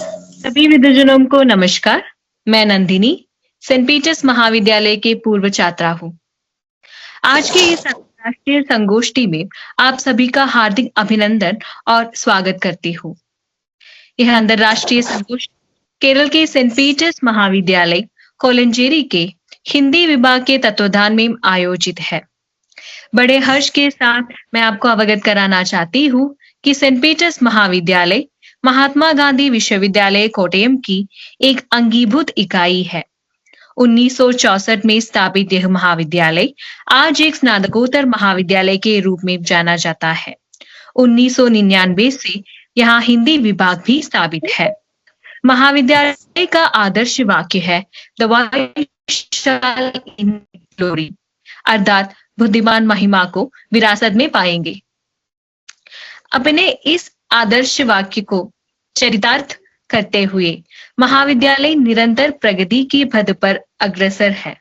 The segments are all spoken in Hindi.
सभी विद्वजनों को नमस्कार। मैं नंदिनी, सेंट पीटर्स महाविद्यालय के पूर्व छात्रा हूँ। आज की इस अंतर्राष्ट्रीय संगोष्ठी में आप सभी का हार्दिक अभिनंदन और स्वागत करती हूँ। यह अंतर्राष्ट्रीय संगोष्ठी केरल के सेंट पीटर्स महाविद्यालय कोलंजेरी के हिंदी विभाग के तत्वाधान में आयोजित है। बड़े हर्ष के साथ मैं आपको अवगत कराना चाहती हूँ कि सेंट पीटर्स महाविद्यालय महात्मा गांधी विश्वविद्यालय कोट्टयम की एक अंगीभूत इकाई है। 1964 में स्थापित यह महाविद्यालय आज एक स्नातकोत्तर महाविद्यालय के रूप में जाना जाता है। 1999 से यहाँ हिंदी विभाग भी स्थापित है। महाविद्यालय का आदर्श वाक्य है the white shall in glory, अर्थात बुद्धिमान महिमा को विरासत में पाएंगे। अपने इस आदर्श वाक्य को चरितार्थ करते हुए महाविद्यालय निरंतर प्रगति की पथ पर अग्रसर है।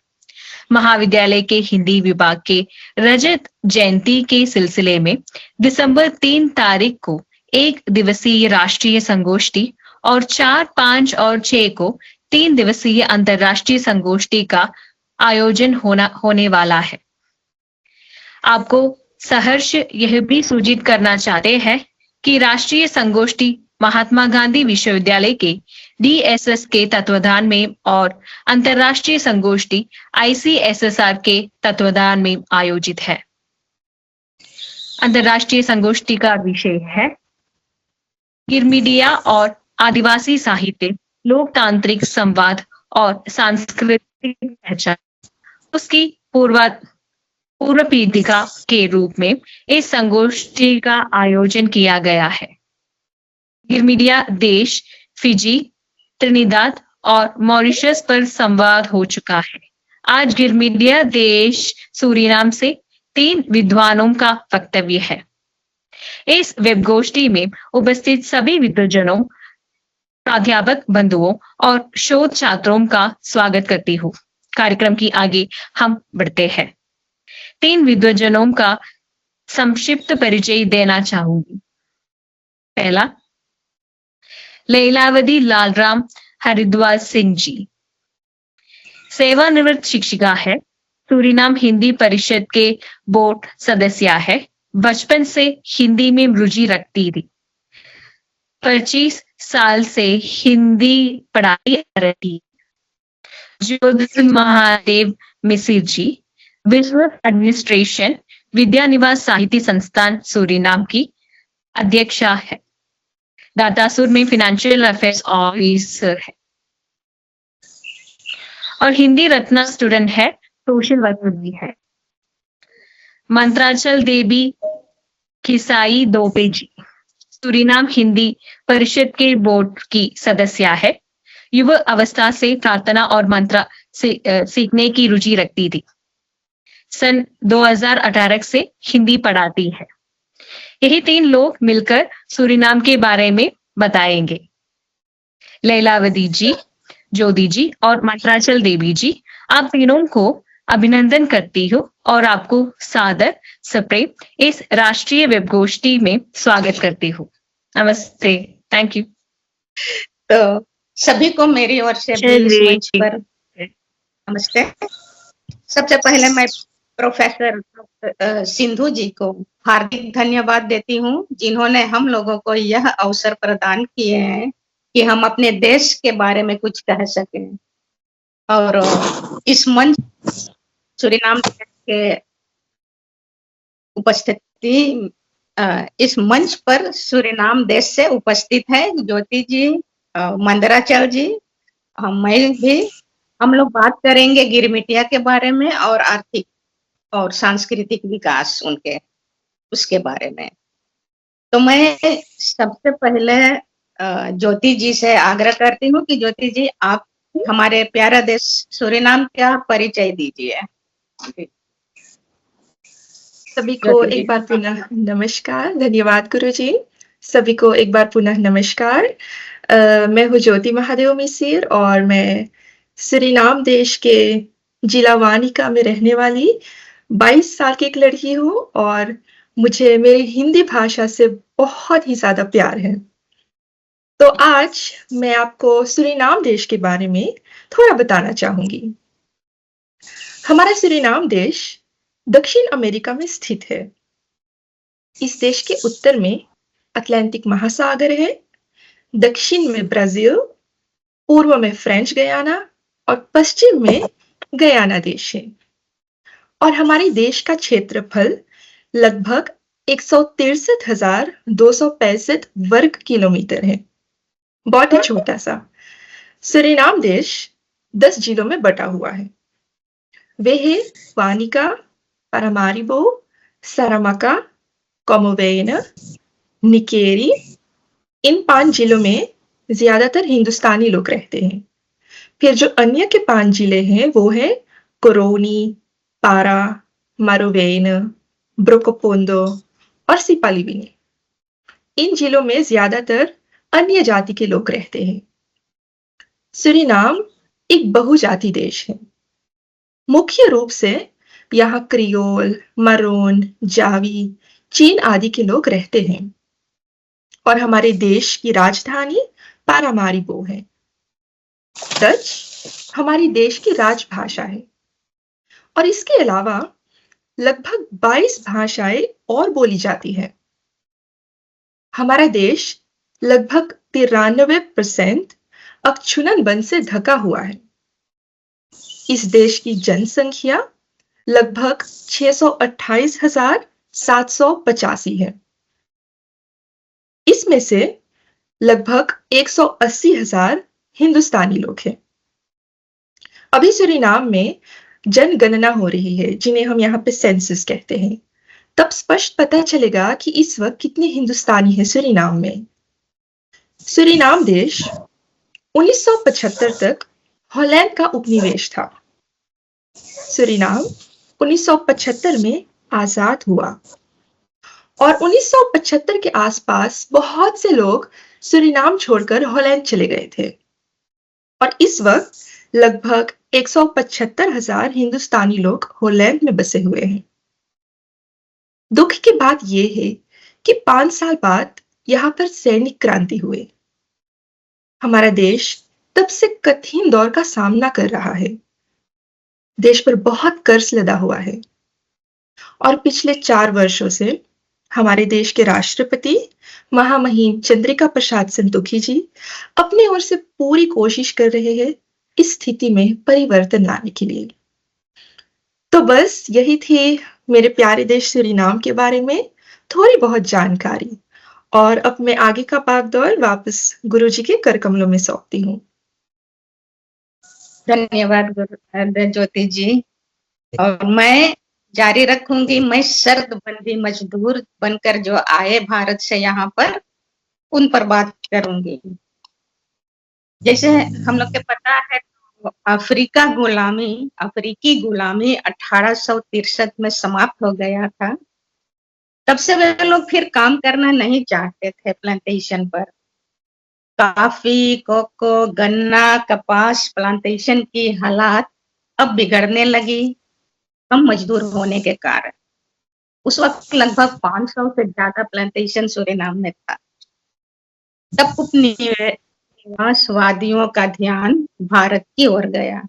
महाविद्यालय के हिंदी विभाग के रजत जयंती के सिलसिले में दिसंबर 3 तारीख को एक दिवसीय राष्ट्रीय संगोष्ठी और 4, 5 और 6 को 3 दिवसीय अंतर्राष्ट्रीय संगोष्ठी का आयोजन होने वाला है। आपको सहर्ष यह भी सूचित करना चाहते हैं कि राष्ट्रीय संगोष्ठी महात्मा गांधी विश्वविद्यालय के DSS के तत्वाधान में और अंतर्राष्ट्रीय संगोष्ठी ICSSR के तत्वाधान में आयोजित है। अंतर्राष्ट्रीय संगोष्ठी का विषय है गिरमिटिया और आदिवासी साहित्य, लोकतांत्रिक संवाद और सांस्कृतिक पहचान। उसकी पूर्व पीठिका के रूप में इस संगोष्ठी का आयोजन किया गया है। गिरमिटिया देश फिजी, त्रिनिदाद और मॉरिशस पर संवाद हो चुका है। आज गिरमिटिया देश सूरीनाम से 3 विद्वानों का वक्तव्य है। इस वेबगोष्ठी में उपस्थित सभी विद्वजनों, प्राध्यापक बंधुओं और शोध छात्रों का स्वागत करती हूँ। कार्यक्रम की आगे हम बढ़ते हैं। 3 विद्वजनों का संक्षिप्त परिचय देना चाहूंगी। पहला, लैलावती लालराम हरिद्वार सिंह जी, सेवानिवृत्त शिक्षिका है, सूरीनाम हिंदी परिषद के बोर्ड सदस्य है, बचपन से हिंदी में रुचि रखती थी। 25 साल से हिंदी पढ़ाई कर रही। ज्योति महादेव मिसिर जी, बिजनेस एडमिनिस्ट्रेशन विद्यानिवास साहित्य संस्थान सूरीनाम की अध्यक्षा है। दातासुर में फाइनेंशियल अफेयर्स ऑफिसर है और हिंदी रत्न स्टूडेंट है, सोशल वर्कर भी है। मंत्राचल देवी खिसाई दोपे जी, सूरीनाम हिंदी परिषद के बोर्ड की सदस्य है। युवा अवस्था से प्रार्थना और मंत्र सीखने की रुचि रखती थी। सन 2018 से हिंदी पढ़ाती है। यही 3 लोग मिलकर सूरीनाम के बारे में बताएंगे। लैलावती जी, ज्योति जी और मंत्राचल देवी जी, आप तीनों को अभिनंदन करती हूँ और आपको सादर सप्रेम इस राष्ट्रीय वेबगोष्ठी में स्वागत करती हूँ। नमस्ते, थैंक यू। तो सभी को मेरी ओर से भी इस मंच पर नमस्ते। सबसे पहले मैं प्रोफेसर सिंधु जी को हार्दिक धन्यवाद देती हूँ, जिन्होंने हम लोगों को यह अवसर प्रदान किए हैं कि हम अपने देश के बारे में कुछ कह सकें। और इस मंच सूरीनाम के उपस्थिति, इस मंच पर सूरीनाम देश से उपस्थित है ज्योति जी, मंदराचल जी, मैं भी। हम लोग बात करेंगे गिरमिटिया के बारे में और आर्थिक और सांस्कृतिक विकास उसके बारे में। तो मैं सबसे पहले ज्योति जी से आग्रह करती हूँ कि ज्योति जी, आप हमारे प्यारा देश सूरीनाम का परिचय दीजिए। सभी को एक बार पुनः नमस्कार। धन्यवाद गुरुजी। सभी को एक बार पुनः नमस्कार। मैं हूँ ज्योति महादेव मिसिर और मैं सूरीनाम देश के जिला वानिका में रहने वाली 22 साल की एक लड़की हूँ और मुझे मेरी हिंदी भाषा से बहुत ही ज्यादा प्यार है। तो आज मैं आपको सूरीनाम देश के बारे में थोड़ा बताना चाहूंगी। हमारा सूरीनाम देश दक्षिण अमेरिका में स्थित है। इस देश के उत्तर में अटलांटिक महासागर है, दक्षिण में ब्राजील, पूर्व में फ्रेंच गयाना और पश्चिम में गयाना देश है। और हमारे देश का क्षेत्रफल लगभग 163,265 वर्ग किलोमीटर है। बहुत ही छोटा सा। सूरीनाम देश 10 जिलों में बटा हुआ है। वे है वानिका, पारामारिबो, सारामाका, कोमोवेना, निकेरी। इन 5 जिलों में ज्यादातर हिंदुस्तानी लोग रहते हैं। फिर जो अन्य के 5 जिले हैं वो है कोरोनी, पारा, मारोवेन, ब्रोकोपोंदो और सिपालिविनी। इन जिलों में ज्यादातर अन्य जाति के लोग रहते हैं। सूरीनाम एक बहुजाति देश है। मुख्य रूप से यहाँ क्रियोल, मरोन, जावी, चीन आदि के लोग रहते हैं। और हमारे देश की राजधानी पारामारिबो है। डच हमारी देश की राजभाषा है। और इसके अलावा लगभग 22 भाषाएं और बोली जाती है। हमारा देश लगभग 93% अक्षुणन वन से ढका हुआ है। इस देश की जनसंख्या लगभग 628,785 है। इसमें से लगभग 180,000 हिंदुस्तानी लोग हैं। अभी सूरीनाम में जनगणना हो रही है, जिन्हें हम यहाँ पे सेंसस कहते हैं। तब स्पष्ट पता चलेगा कि इस वक्त कितने हिंदुस्तानी हैं सूरीनाम में। सूरीनाम देश 1975 तक हॉलैंड का उपनिवेश था। सूरीनाम 1975 में आजाद हुआ और 1975 के आसपास बहुत से लोग सूरीनाम छोड़कर हॉलैंड चले गए थे। और इस वक्त लगभग 175,000 हिंदुस्तानी लोग हॉलैंड में बसे हुए हैं। दुख की बात यह है कि 5 साल बाद यहाँ पर सैनिक क्रांति हुई। हमारा देश तब से कठिन दौर का सामना कर रहा है। देश पर बहुत कर्ज लदा हुआ है। और पिछले 4 वर्षों से हमारे देश के राष्ट्रपति महामहिम चंद्रिका प्रसाद संतोखी जी अपनी ओर से पूरी कोशिश कर रहे हैं इस स्थिति में परिवर्तन लाने के लिए। तो बस यही थी मेरे प्यारे देश सूरीनाम के बारे में थोड़ी बहुत जानकारी। और अब मैं आगे का भागदौड़ वापस गुरुजी के कर कमलों में सौंपती हूँ। धन्यवाद ज्योति जी। और मैं जारी रखूंगी। मैं शर्तबंदी मजदूर बनकर जो आए भारत से यहाँ पर, उन पर बात करूंगी। जैसे हम लोग के पता है अफ्रीकी गुलामी 1863 में समाप्त हो गया था। तब से वे लोग फिर काम करना नहीं चाहते थे प्लांटेशन पर। कॉफी, कोको, गन्ना, कपास प्लांटेशन की हालात अब बिगड़ने लगी कम मजदूर होने के कारण। उस वक्त लगभग 500 से ज्यादा प्लांटेशन सूरीनाम में था। तब उपनिवेशवादियों का ध्यान भारत की ओर गया।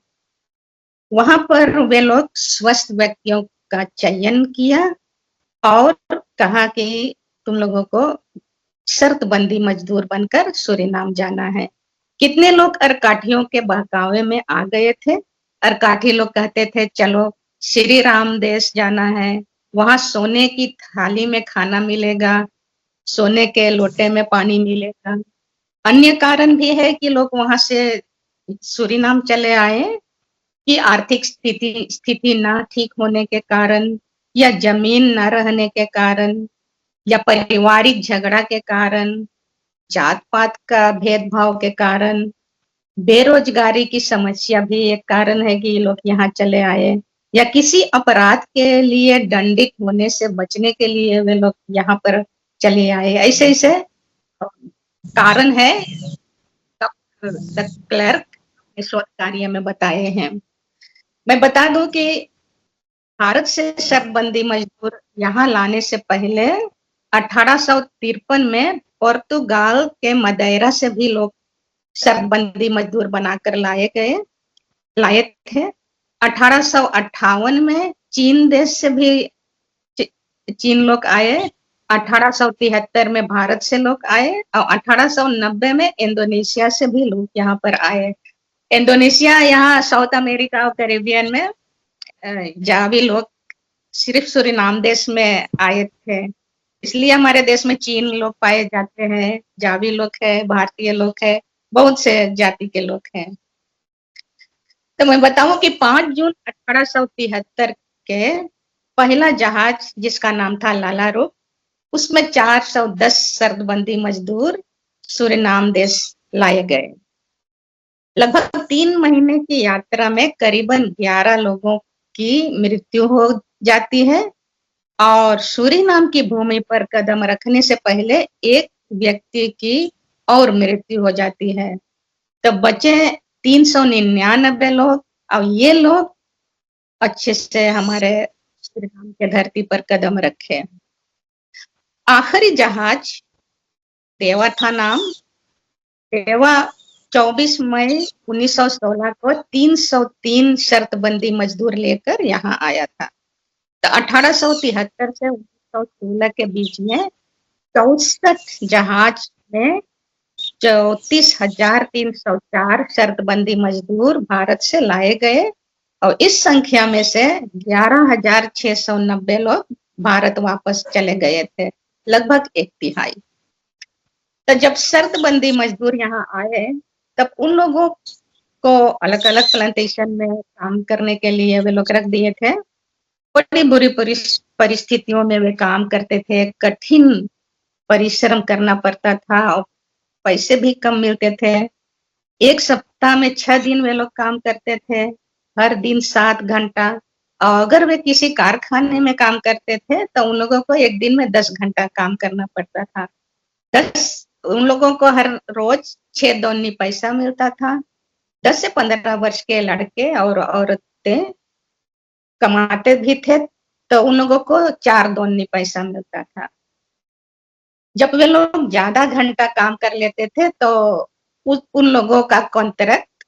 वहां पर वे लोग स्वस्थ व्यक्तियों का चयन किया और कहा कि तुम लोगों को शर्तबंदी मजदूर बनकर सूरीनाम जाना है। कितने लोग अरकाठियों के बहकावे में आ गए थे। अरकाठी लोग कहते थे चलो श्री राम देश जाना है, वहां सोने की थाली में खाना मिलेगा, सोने के लोटे में पानी मिलेगा। अन्य कारण भी है कि लोग वहां से सूरीनाम चले आए कि आर्थिक स्थिति ना ठीक होने के कारण, या जमीन न रहने के कारण, या पारिवारिक झगड़ा के कारण, जात पात का भेदभाव के कारण, बेरोजगारी की समस्या भी एक कारण है कि लोग यहाँ चले आए, या किसी अपराध के लिए दंडित होने से बचने के लिए वे लोग यहाँ पर चले आए। ऐसे ऐसे कारण है क्लर्क शोध कार्य में बताए हैं। मैं बता दूं कि भारत से शर्तबंदी मजदूर यहाँ लाने से पहले 1853 में पुर्तगाल के मदेरा से भी लोग शर्तबंदी मजदूर बनाकर लाए थे। 1858 में चीन देश से भी चीन लोग आए। 1873 में भारत से लोग आए और 1890 में इंडोनेशिया से भी लोग यहाँ पर आए। इंडोनेशिया यहाँ साउथ अमेरिका और कैरेबियन में जावी लोग सिर्फ सूरीनाम देश में आए थे, इसलिए हमारे देश में चीन लोग पाए जाते हैं, जावी लोग है, भारतीय लोग है, बहुत से जाति के लोग हैं। तो मैं बताऊं कि 5 जून 1873 के पहला जहाज जिसका नाम था लाला रूप, उसमें 410 शर्तबंदी मजदूर सूरीनाम देश लाए गए। लगभग 3 महीने की यात्रा में करीबन 11 लोगों की मृत्यु हो जाती है और सूरीनाम की भूमि पर कदम रखने से पहले एक व्यक्ति की और मृत्यु हो जाती है। तो बचे 399 लोग और ये लोग अच्छे से हमारे सूरीनाम के धरती पर कदम रखे। आखिरी जहाज देवा था नाम। देवा 24 मई 1916 को 303 शर्तबंदी मजदूर लेकर यहाँ आया था। तो 1873 से 1916 के बीच में 64 जहाज में 34,304 शर्तबंदी मजदूर भारत से लाए गए और इस संख्या में से 11,690 लोग भारत वापस चले गए थे, लगभग 1/3। तो जब शर्तबंदी मजदूर यहाँ आए तब उन लोगों को अलग अलग प्लांटेशन में काम करने के लिए वे लोग रख दिए थे। बड़ी बुरी परिस्थितियों में वे काम करते थे, कठिन परिश्रम करना पड़ता था और पैसे भी कम मिलते थे। एक सप्ताह में 6 दिन वे लोग काम करते थे, हर दिन 7 घंटा। और अगर वे किसी कारखाने में काम करते थे तो उन लोगों को एक दिन में 10 घंटा काम करना पड़ता था। उन लोगों को हर रोज 6 दोनी पैसा मिलता था। 10 से 15 वर्ष के लड़के और औरतें कमाते भी थे तो उन लोगों को 4 दोनी पैसा मिलता था। जब वे लोग ज्यादा घंटा काम कर लेते थे तो उन लोगों का कॉन्ट्रैक्ट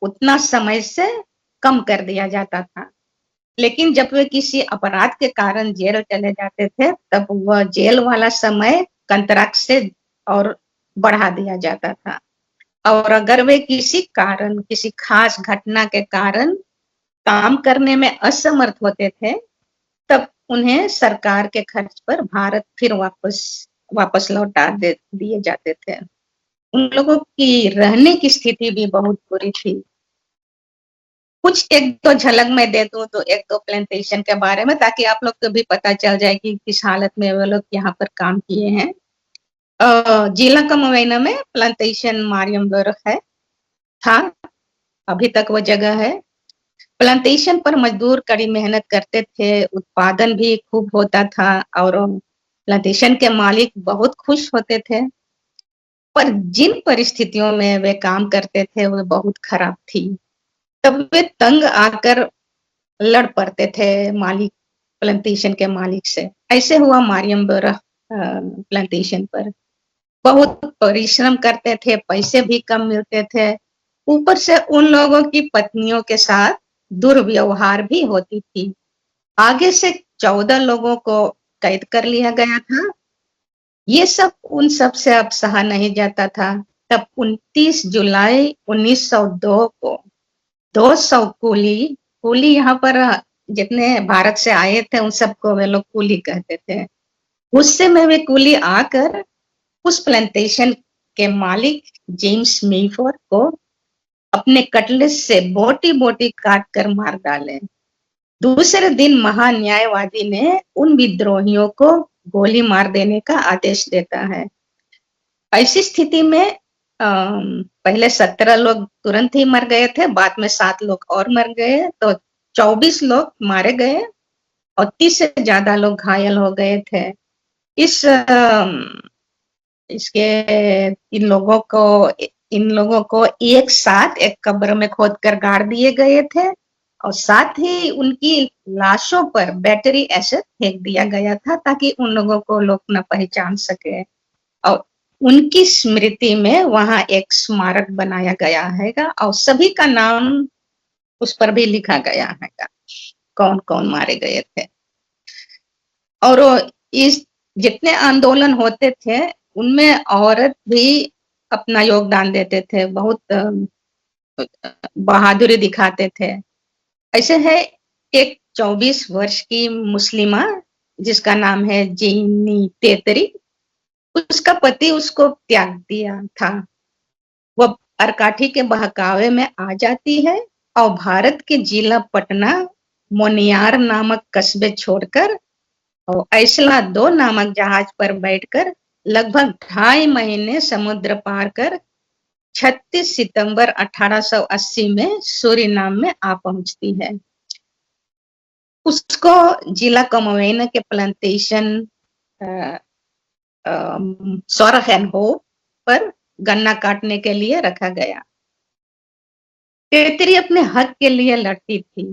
उतना समय से कम कर दिया जाता था। लेकिन जब वे किसी अपराध के कारण जेल चले जाते थे तब वह जेल वाला समय कॉन्ट्रैक्ट से और बढ़ा दिया जाता था। और अगर वे किसी कारण, किसी खास घटना के कारण काम करने में असमर्थ होते थे तब उन्हें सरकार के खर्च पर भारत फिर वापस लौटा दिए जाते थे। उन लोगों की रहने की स्थिति भी बहुत बुरी थी। कुछ एक दो झलक मैं दे दूं तो एक दो प्लांटेशन के बारे में, ताकि आप लोग को भी पता चल जाए कि किस हालत में वो लोग यहाँ पर काम किए हैं। जिला कमवैना में प्लांटेशन मारियमगढ़ है था, अभी तक वो जगह है। प्लांटेशन पर मजदूर कड़ी मेहनत करते थे, उत्पादन भी खूब होता था और प्लांटेशन के मालिक बहुत खुश होते थे। पर जिन परिस्थितियों में वे काम करते थे वो बहुत खराब थी। तब वे तंग आकर लड़ पड़ते थे मालिक, प्लांटेशन के मालिक से। ऐसे हुआ मारियमगढ़ प्लांटेशन पर। बहुत परिश्रम करते थे, पैसे भी कम मिलते थे, ऊपर से उन लोगों की पत्नियों के साथ दुर्व्यवहार भी होती थी। आगे से 14 लोगों को कैद कर लिया गया था। ये सब उन सब से अब सहा नहीं जाता था। तब 29 जुलाई 1902 को 200 कूली यहाँ पर जितने भारत से आए थे उन सबको वे लोग कूली कहते थे। गुस्से में वे कूली आकर उस प्लांटेशन के मालिक जेम्स मेफोर्ड को अपने कटलेस से बोटी बोटी काट कर मार डाले। दूसरे दिन महान्यायवादी ने उन विद्रोहियों को गोली मार देने का आदेश देता है। ऐसी स्थिति में पहले 17 लोग तुरंत ही मर गए थे, बाद में 7 लोग और मर गए, तो 24 लोग मारे गए और 30 से ज्यादा लोग घायल हो गए थे। इन लोगों को एक साथ एक कब्र में खोदकर गाड़ दिए गए थे और साथ ही उनकी लाशों पर बैटरी एसिड फेंक दिया गया था ताकि उन लोगों को लोग न पहचान सके। और उनकी स्मृति में वहां एक स्मारक बनाया गया हैगा और सभी का नाम उस पर भी लिखा गया हैगा, कौन कौन मारे गए थे। और इस जितने आंदोलन होते थे उनमें औरत भी अपना योगदान देते थे, बहुत बहादुरी दिखाते थे। ऐसे है एक 24 वर्ष की मुस्लिमा जिसका नाम है जीनी तेतरी, उसका पति उसको त्याग दिया था। वह अरकाठी के बहकावे में आ जाती है और भारत के जिला पटना मोनियार नामक कस्बे छोड़कर और ऐसला 2 नामक जहाज पर बैठकर लगभग 2.5 महीने समुद्र पार कर 36 सितंबर 1880 में सूरीनाम में आ पहुंचती है। उसको जिला कमोवेना के प्लांटेशन सोरहेनहोप पर गन्ना काटने के लिए रखा गया। तेतरी अपने हक के लिए लड़ती थी।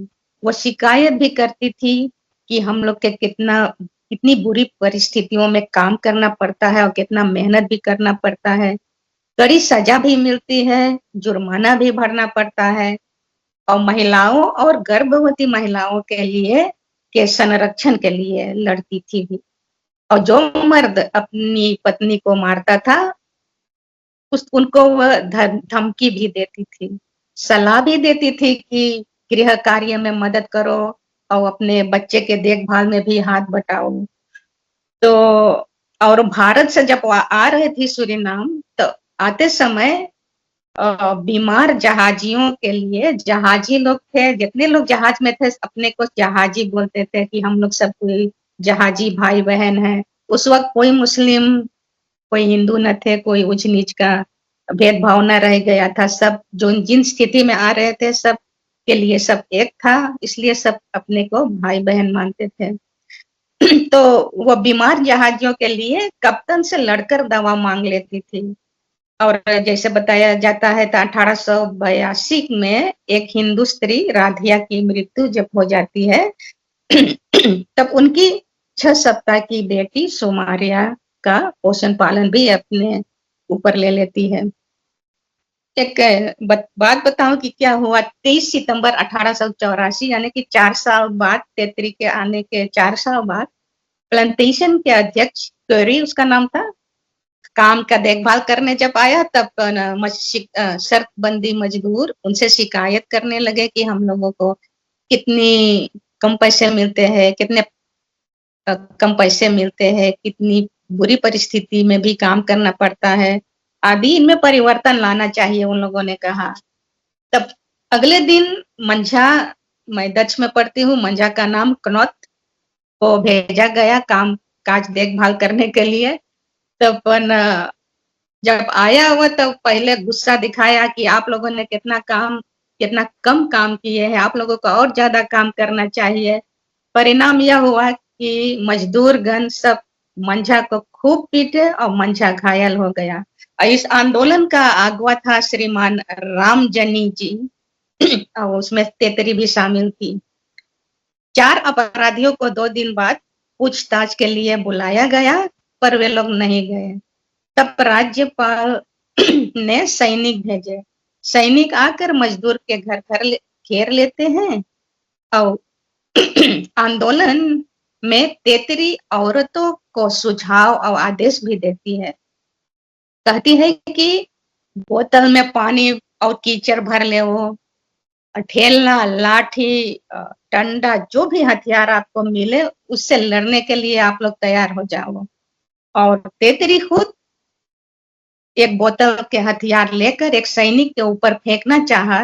वो शिकायत भी करती थी कि हम लोग के कितनी बुरी परिस्थितियों में काम करना पड़ता है और कितना मेहनत भी करना पड़ता है, कड़ी सजा भी मिलती है, जुर्माना भी भरना पड़ता है और महिलाओं और गर्भवती महिलाओं के संरक्षण के लिए लड़ती थी भी। और जो मर्द अपनी पत्नी को मारता था उनको वह धमकी भी देती थी, सलाह भी देती थी कि गृह कार्य में मदद करो और अपने बच्चे के देखभाल में भी हाथ बटाओ। तो और भारत से जब आ रहे थी सूरीनाम तो आते समय बीमार जहाजियों के लिए, जहाजी लोग थे, जितने लोग जहाज में थे अपने को जहाजी बोलते थे कि हम लोग सब कोई जहाजी भाई बहन हैं। उस वक्त कोई मुस्लिम कोई हिंदू न थे, कोई ऊंच नीच का भेदभाव न रह गया था। सब जो जिन स्थिति में आ रहे थे सब के लिए सब एक था, इसलिए सब अपने को भाई बहन मानते थे। तो वो बीमार जहाजियों के लिए कप्तान से लड़कर दवा मांग लेती थी। और जैसे बताया जाता है तो 1882 में एक हिंदू स्त्री राधिया की मृत्यु जब हो जाती है तब उनकी 6 सप्ताह की बेटी सुमारिया का पोषण पालन भी अपने ऊपर ले लेती है। एक बात बताऊं कि क्या हुआ। 23 सितंबर 1884 यानी कि 4 साल बाद, तेतरी के आने के 4 साल बाद प्लांटेशन के अध्यक्ष क्वेरी उसका नाम था, काम का देखभाल करने जब आया तब शर्त बंदी मजदूर उनसे शिकायत करने लगे कि हम लोगों को कितनी कम पैसे मिलते हैं, कितने कम पैसे मिलते हैं, कितनी बुरी परिस्थिति में भी काम करना पड़ता है आदि, इनमें परिवर्तन लाना चाहिए उन लोगों ने कहा। तब अगले दिन मंझा, मैं डच में पढ़ती हूँ, मंझा का नाम कनौत को भेजा गया काम काज देखभाल करने के लिए। तब जब आया हुआ तो पहले गुस्सा दिखाया कि आप लोगों ने कितना कम काम किए हैं, आप लोगों को और ज्यादा काम करना चाहिए। परिणाम यह हुआ कि मजदूर गण सब मंझा को खूब पीटे और मंझा घायल हो गया। इस आंदोलन का अगवा था श्रीमान रामजनी जी और उसमें तेतरी भी शामिल थी। 4 अपराधियों को 2 दिन बाद पूछताछ के लिए बुलाया गया पर वे लोग नहीं गए। तब राज्यपाल ने सैनिक भेजे। सैनिक आकर मजदूर के घर घेर लेते हैं और आंदोलन में तेतरी औरतों को सुझाव और आदेश भी देती है। कहती है कि बोतल में पानी और कीचड़ भर ले, वो ठेलना, लाठी, डंडा, जो भी हथियार आपको मिले उससे लड़ने के लिए आप लोग तैयार हो जाओ। और तेतरी खुद एक बोतल के हथियार लेकर एक सैनिक के ऊपर फेंकना चाहा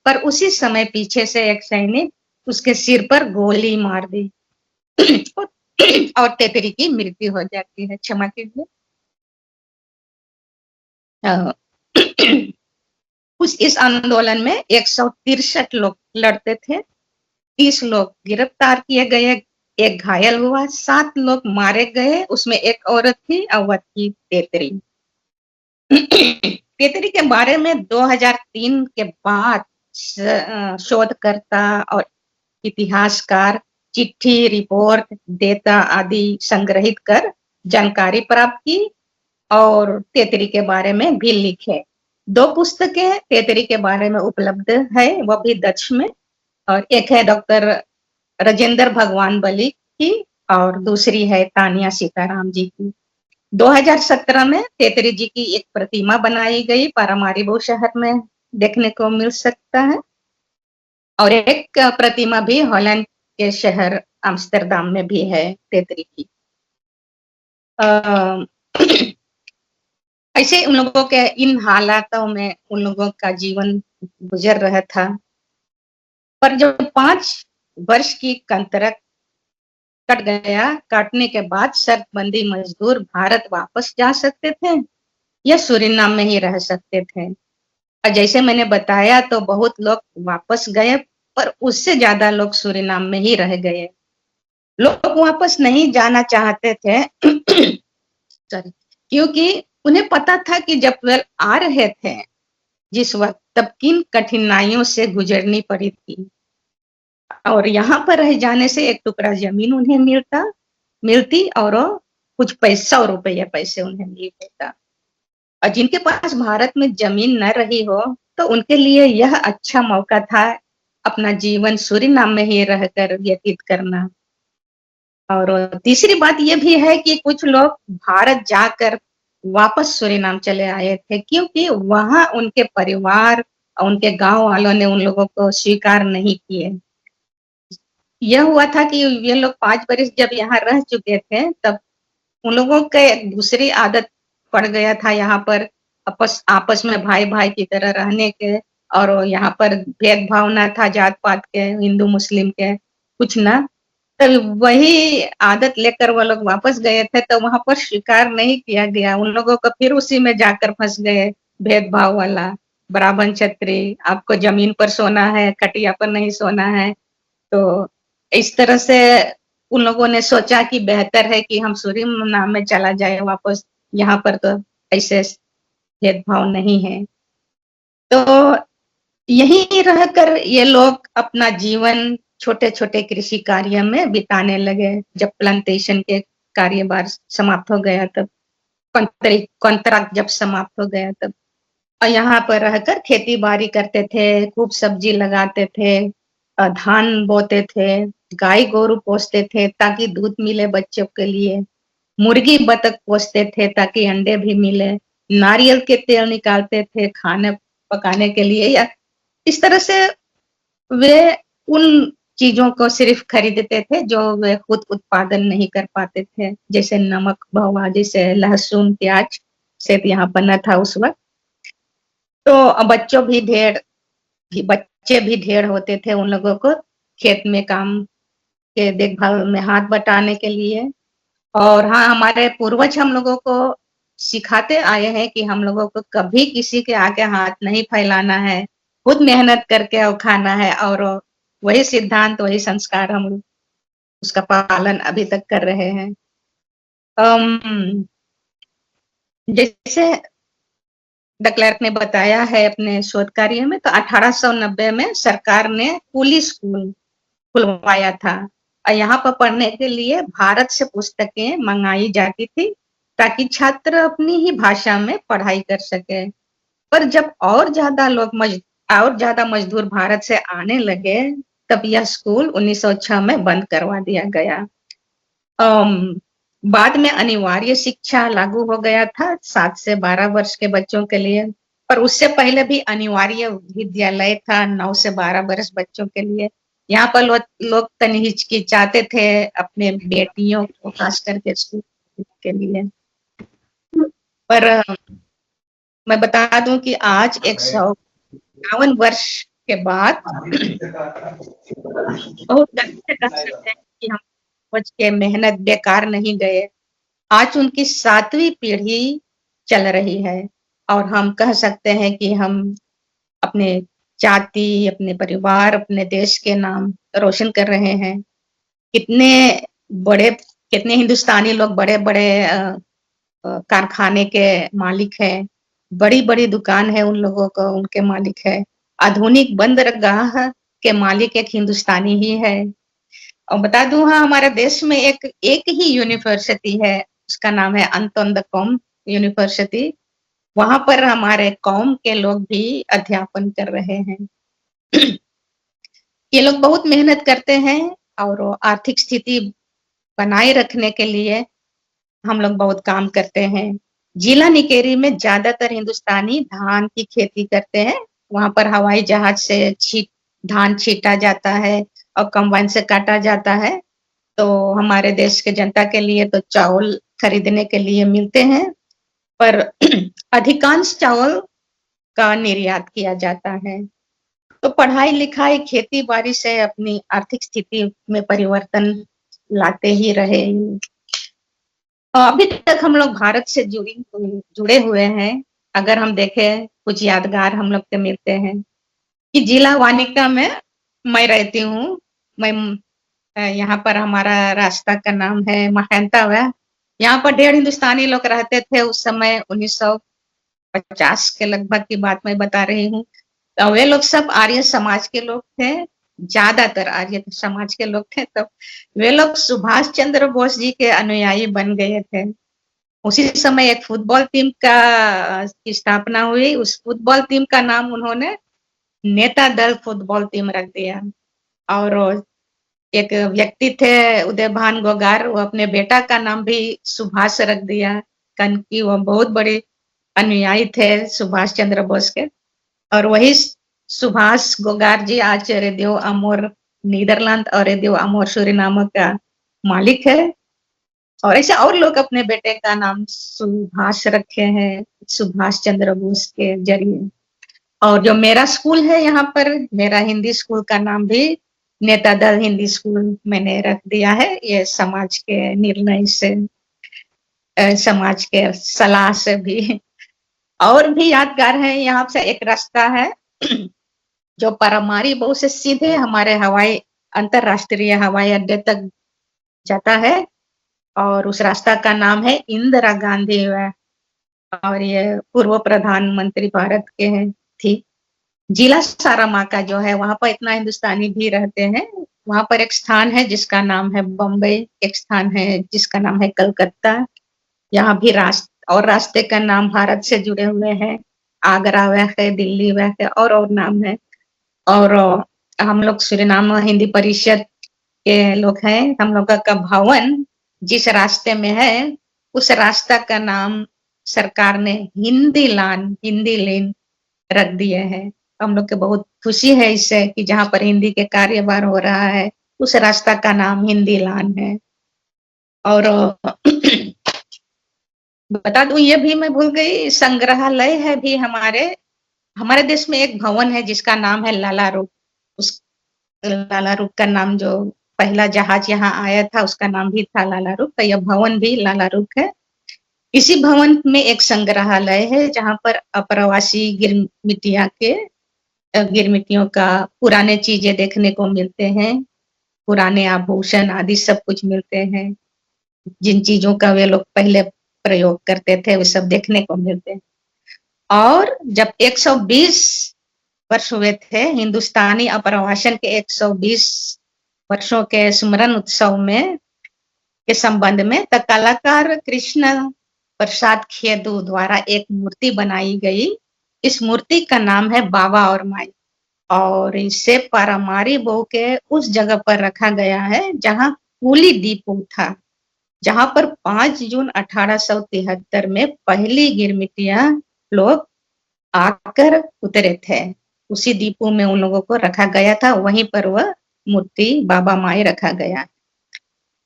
पर उसी समय पीछे से एक सैनिक उसके सिर पर गोली मार दी और तेतरी की मृत्यु हो जाती है। क्षमा कीजिए। इस आंदोलन में 163 लोग लड़ते थे, 30 लोग गिरफ्तार किए गए, एक घायल हुआ, 7 लोग मारे गए, उसमें एक औरत थी और वह थी तेतरी। तेतरी के बारे में 2003 के बाद शोधकर्ता और इतिहासकार चिट्ठी, रिपोर्ट, डेटा आदि संग्रहित कर जानकारी प्राप्त की और तेतरी के बारे में भी लिखे। 2 पुस्तकें तेतरी के बारे में उपलब्ध है, वो भी डच में, और एक है डॉक्टर राजेंद्र भगवान बली की और दूसरी है तानिया सीताराम जी की। 2017 में तेतरी जी की एक प्रतिमा बनाई गई, पारामारीबो शहर में देखने को मिल सकता है, और एक प्रतिमा भी हॉलैंड के शहर आम्स्टरडाम में भी है तेतरी की। अ, ऐसे उन लोगों के इन हालातों में उन लोगों का जीवन गुजर रहा था। पर जब 5 वर्ष की कंत्रक कट गया, काटने के बाद शर्तबंदी मजदूर भारत वापस जा सकते थे या सूरीनाम में ही रह सकते थे। और जैसे मैंने बताया तो बहुत लोग वापस गए, पर उससे ज्यादा लोग सूरीनाम में ही रह गए। लोग वापस नहीं जाना चाहते थे सॉरी, क्योंकि उन्हें पता था कि जब वे आ रहे थे जिस वक्त, तब किन कठिनाइयों से गुजरनी पड़ी थी, और यहाँ पर रह जाने से एक टुकड़ा जमीन उन्हें मिलती और कुछ पैसा और रुपये पैसे उन्हें मिल देता। और जिनके पास भारत में जमीन न रही हो तो उनके लिए यह अच्छा मौका था अपना जीवन सूरीनाम में ही रहकर व्यतीत करना। और तीसरी बात यह भी है कि कुछ लोग भारत जाकर वापस सूरीनाम चले आए थे, क्योंकि वहां उनके परिवार और उनके गांव वालों ने उन लोगों को स्वीकार नहीं किए। यह हुआ था कि ये लोग 5 बरस जब यहाँ रह चुके थे, तब उन लोगों के दूसरी आदत पड़ गया था यहाँ पर आपस आपस में भाई भाई की तरह रहने के, और यहाँ पर भेदभाव ना था जात पात के, हिंदू मुस्लिम के कुछ ना। तो वही आदत लेकर वो लोग वापस गए थे, तो वहां पर स्वीकार नहीं किया गया उन लोगों को, फिर उसी में जाकर फंस गए, भेदभाव वाला, ब्राह्मण क्षत्रिय, आपको जमीन पर सोना है, खटिया पर नहीं सोना है। तो इस तरह से उन लोगों ने सोचा कि बेहतर है कि हम सूरीनाम में चला जाए वापस, यहाँ पर तो ऐसे भेदभाव नहीं है। तो यहीं रहकर ये लोग अपना जीवन छोटे छोटे कृषि कार्य में बिताने लगे। जब प्लांटेशन के कार्यभार समाप्त हो गया, तब कॉन्ट्रैक्ट जब समाप्त हो गया, तब और यहाँ पर रहकर खेती बाड़ी करते थे, खूब सब्जी लगाते थे, धान बोते थे, गाय गोरु पोसते थे ताकि दूध मिले बच्चों के लिए, मुर्गी बतख पोसते थे ताकि अंडे भी मिले, नारियल के तेल निकालते थे खाने पकाने के लिए, या इस तरह से वे उन चीजों को सिर्फ खरीदते थे जो वे खुद उत्पादन नहीं कर पाते थे, जैसे नमक भवा, जैसे लहसुन प्याज से यहाँ बना था उस वक्त। तो बच्चे भी ढेर होते थे उन लोगों को खेत में काम के देखभाल में हाथ बटाने के लिए। और हाँ, हमारे पूर्वज हम लोगों को सिखाते आए हैं कि हम लोगों को कभी किसी के आगे हाथ नहीं फैलाना है, खुद मेहनत करके और खाना है, और वही सिद्धांत वही संस्कार हम लोग उसका पालन अभी तक कर रहे हैं। जैसे ड क्लर्क ने बताया है अपने शोध कार्य में, तो 1890 में सरकार ने कुली स्कूल खुलवाया था, और यहाँ पर पढ़ने के लिए भारत से पुस्तकें मंगाई जाती थी ताकि छात्र अपनी ही भाषा में पढ़ाई कर सके। पर जब और ज्यादा मजदूर भारत से आने लगे, तब यह स्कूल 1906 में बंद करवा दिया गया। बाद में अनिवार्य शिक्षा लागू हो गया था 7 से 12 वर्ष के बच्चों के लिए, पर उससे पहले भी अनिवार्य विद्यालय था 9 से 12 वर्ष बच्चों के लिए। यहाँ पर लोग तनी हिचकिचाते थे अपने बेटियों को खास करके स्कूल के लिए। पर मैं बता दूं कि आज 152 वर्ष के बाद बहुत गर्व से कह सकते हैं कि हम बच के मेहनत बेकार नहीं गए। आज उनकी 7वीं पीढ़ी चल रही है, और हम कह सकते हैं कि हम अपने जाति, अपने परिवार, अपने देश के नाम रोशन कर रहे हैं। कितने हिंदुस्तानी लोग बड़े बड़े कारखाने के मालिक हैं, बड़ी बड़ी दुकान है उन लोगों को, उनके मालिक है। आधुनिक बंदरगाह के मालिक एक हिंदुस्तानी ही है। और बता दूं, हाँ, हमारे देश में एक ही यूनिवर्सिटी है, उसका नाम है अंतोन द कॉम, यूनिवर्सिटी, वहां पर हमारे कौम के लोग भी अध्यापन कर रहे हैं। ये लोग बहुत मेहनत करते हैं और आर्थिक स्थिति बनाए रखने के लिए हम लोग बहुत काम करते हैं। जिला निकेरी में ज्यादातर हिंदुस्तानी धान की खेती करते हैं। वहां पर हवाई जहाज से धान छीटा जाता है और कंबाइन से काटा जाता है। तो हमारे देश के जनता के लिए तो चावल खरीदने के लिए मिलते हैं, पर अधिकांश चावल का निर्यात किया जाता है। तो पढ़ाई लिखाई खेती बाड़ी से अपनी आर्थिक स्थिति में परिवर्तन लाते ही रहे। अभी तक हम लोग भारत से जुड़े हुए हैं। अगर हम देखें कुछ यादगार हम लोग के मिलते हैं कि जिला वानिका में मैं रहती हूँ। मैं यहाँ पर हमारा रास्ता का नाम है महंतावा। यहाँ पर 1.5 हिंदुस्तानी लोग रहते थे उस समय, 1950 के लगभग की बात मैं बता रही हूँ। तो वे लोग सब आर्य समाज के लोग थे, ज्यादातर आर्य समाज के लोग थे। तो वे लोग सुभाष चंद्र बोस जी के अनुयायी बन गए थे। उसी समय एक फुटबॉल टीम का की स्थापना हुई। उस फुटबॉल टीम का नाम उन्होंने नेता दल फुटबॉल टीम रख दिया। और एक व्यक्ति थे उदयभान गोगार, वो अपने बेटा का नाम भी सुभाष रख दिया, क्योंकि वो बहुत बड़े अनुयायी थे सुभाष चंद्र बोस के। और वही सुभाष गोगार जी आज रेडियो अमोर नीदरलैंड और रेडियो अमोर सूरीनाम का मालिक है। और ऐसे और लोग अपने बेटे का नाम सुभाष रखे हैं सुभाष चंद्र बोस के जरिए। और जो मेरा स्कूल है यहाँ पर, मेरा हिंदी स्कूल का नाम भी नेता दल हिंदी स्कूल मैंने रख दिया है। ये समाज के निर्णय से, समाज के सलाह से भी। और भी यादगार है, यहाँ से एक रास्ता है जो परमारी बहु से सीधे हमारे अंतरराष्ट्रीय हवाई अड्डे तक जाता है। और उस रास्ता का नाम है इंदिरा गांधी वे। और ये पूर्व प्रधानमंत्री भारत के हैं थी। जिला सारामाका जो है, वहां पर इतना हिंदुस्तानी भी रहते हैं। वहां पर एक स्थान है जिसका नाम है बम्बई, एक स्थान है जिसका नाम है कलकत्ता। यहाँ भी रास्ते का नाम भारत से जुड़े हुए हैं। आगरा वह है, दिल्ली वह है, और नाम है। और हम लोग सूरीनाम हिंदी परिषद के लोग हैं। हम लोग का भवन जिस रास्ते में है, उस रास्ता का नाम सरकार ने हिंदी लेन रख दिए हैं। हम लोग के बहुत खुशी है इससे कि जहाँ पर हिंदी के कार्यभार हो रहा है, उस रास्ता का नाम हिंदी लान है। और बता दूं, ये भी मैं भूल गई, संग्रहालय है भी हमारे देश में एक भवन है जिसका नाम है लाला रूप। उस लाला रूप का नाम, जो पहला जहाज यहाँ आया था उसका नाम भी था लाला रूप। तो यह भवन भी लाला रूप है। इसी भवन में एक संग्रहालय है जहाँ पर अप्रवासी गिरमिटियों का पुराने चीजें देखने को मिलते हैं। पुराने आभूषण आदि सब कुछ मिलते हैं। जिन चीजों का वे लोग पहले प्रयोग करते थे वो सब देखने को मिलते हैं। और जब 120 वर्ष हुए थे हिंदुस्तानी अप्रवासन के 120 वर्षों के स्मरण उत्सव में के संबंध में, तो कलाकार कृष्ण प्रसाद खेदू द्वारा एक मूर्ति बनाई गई। इस मूर्ति का नाम है बाबा और माई। और इसे पारामारी बहु के उस जगह पर रखा गया है जहां कूली डिपो था, जहां पर 5 जून 1873 में पहली गिरमिटिया लोग आकर उतरे थे। उसी डिपो में उन लोगों को रखा गया था। वहीं पर वह मूर्ति बाबा माई रखा गया।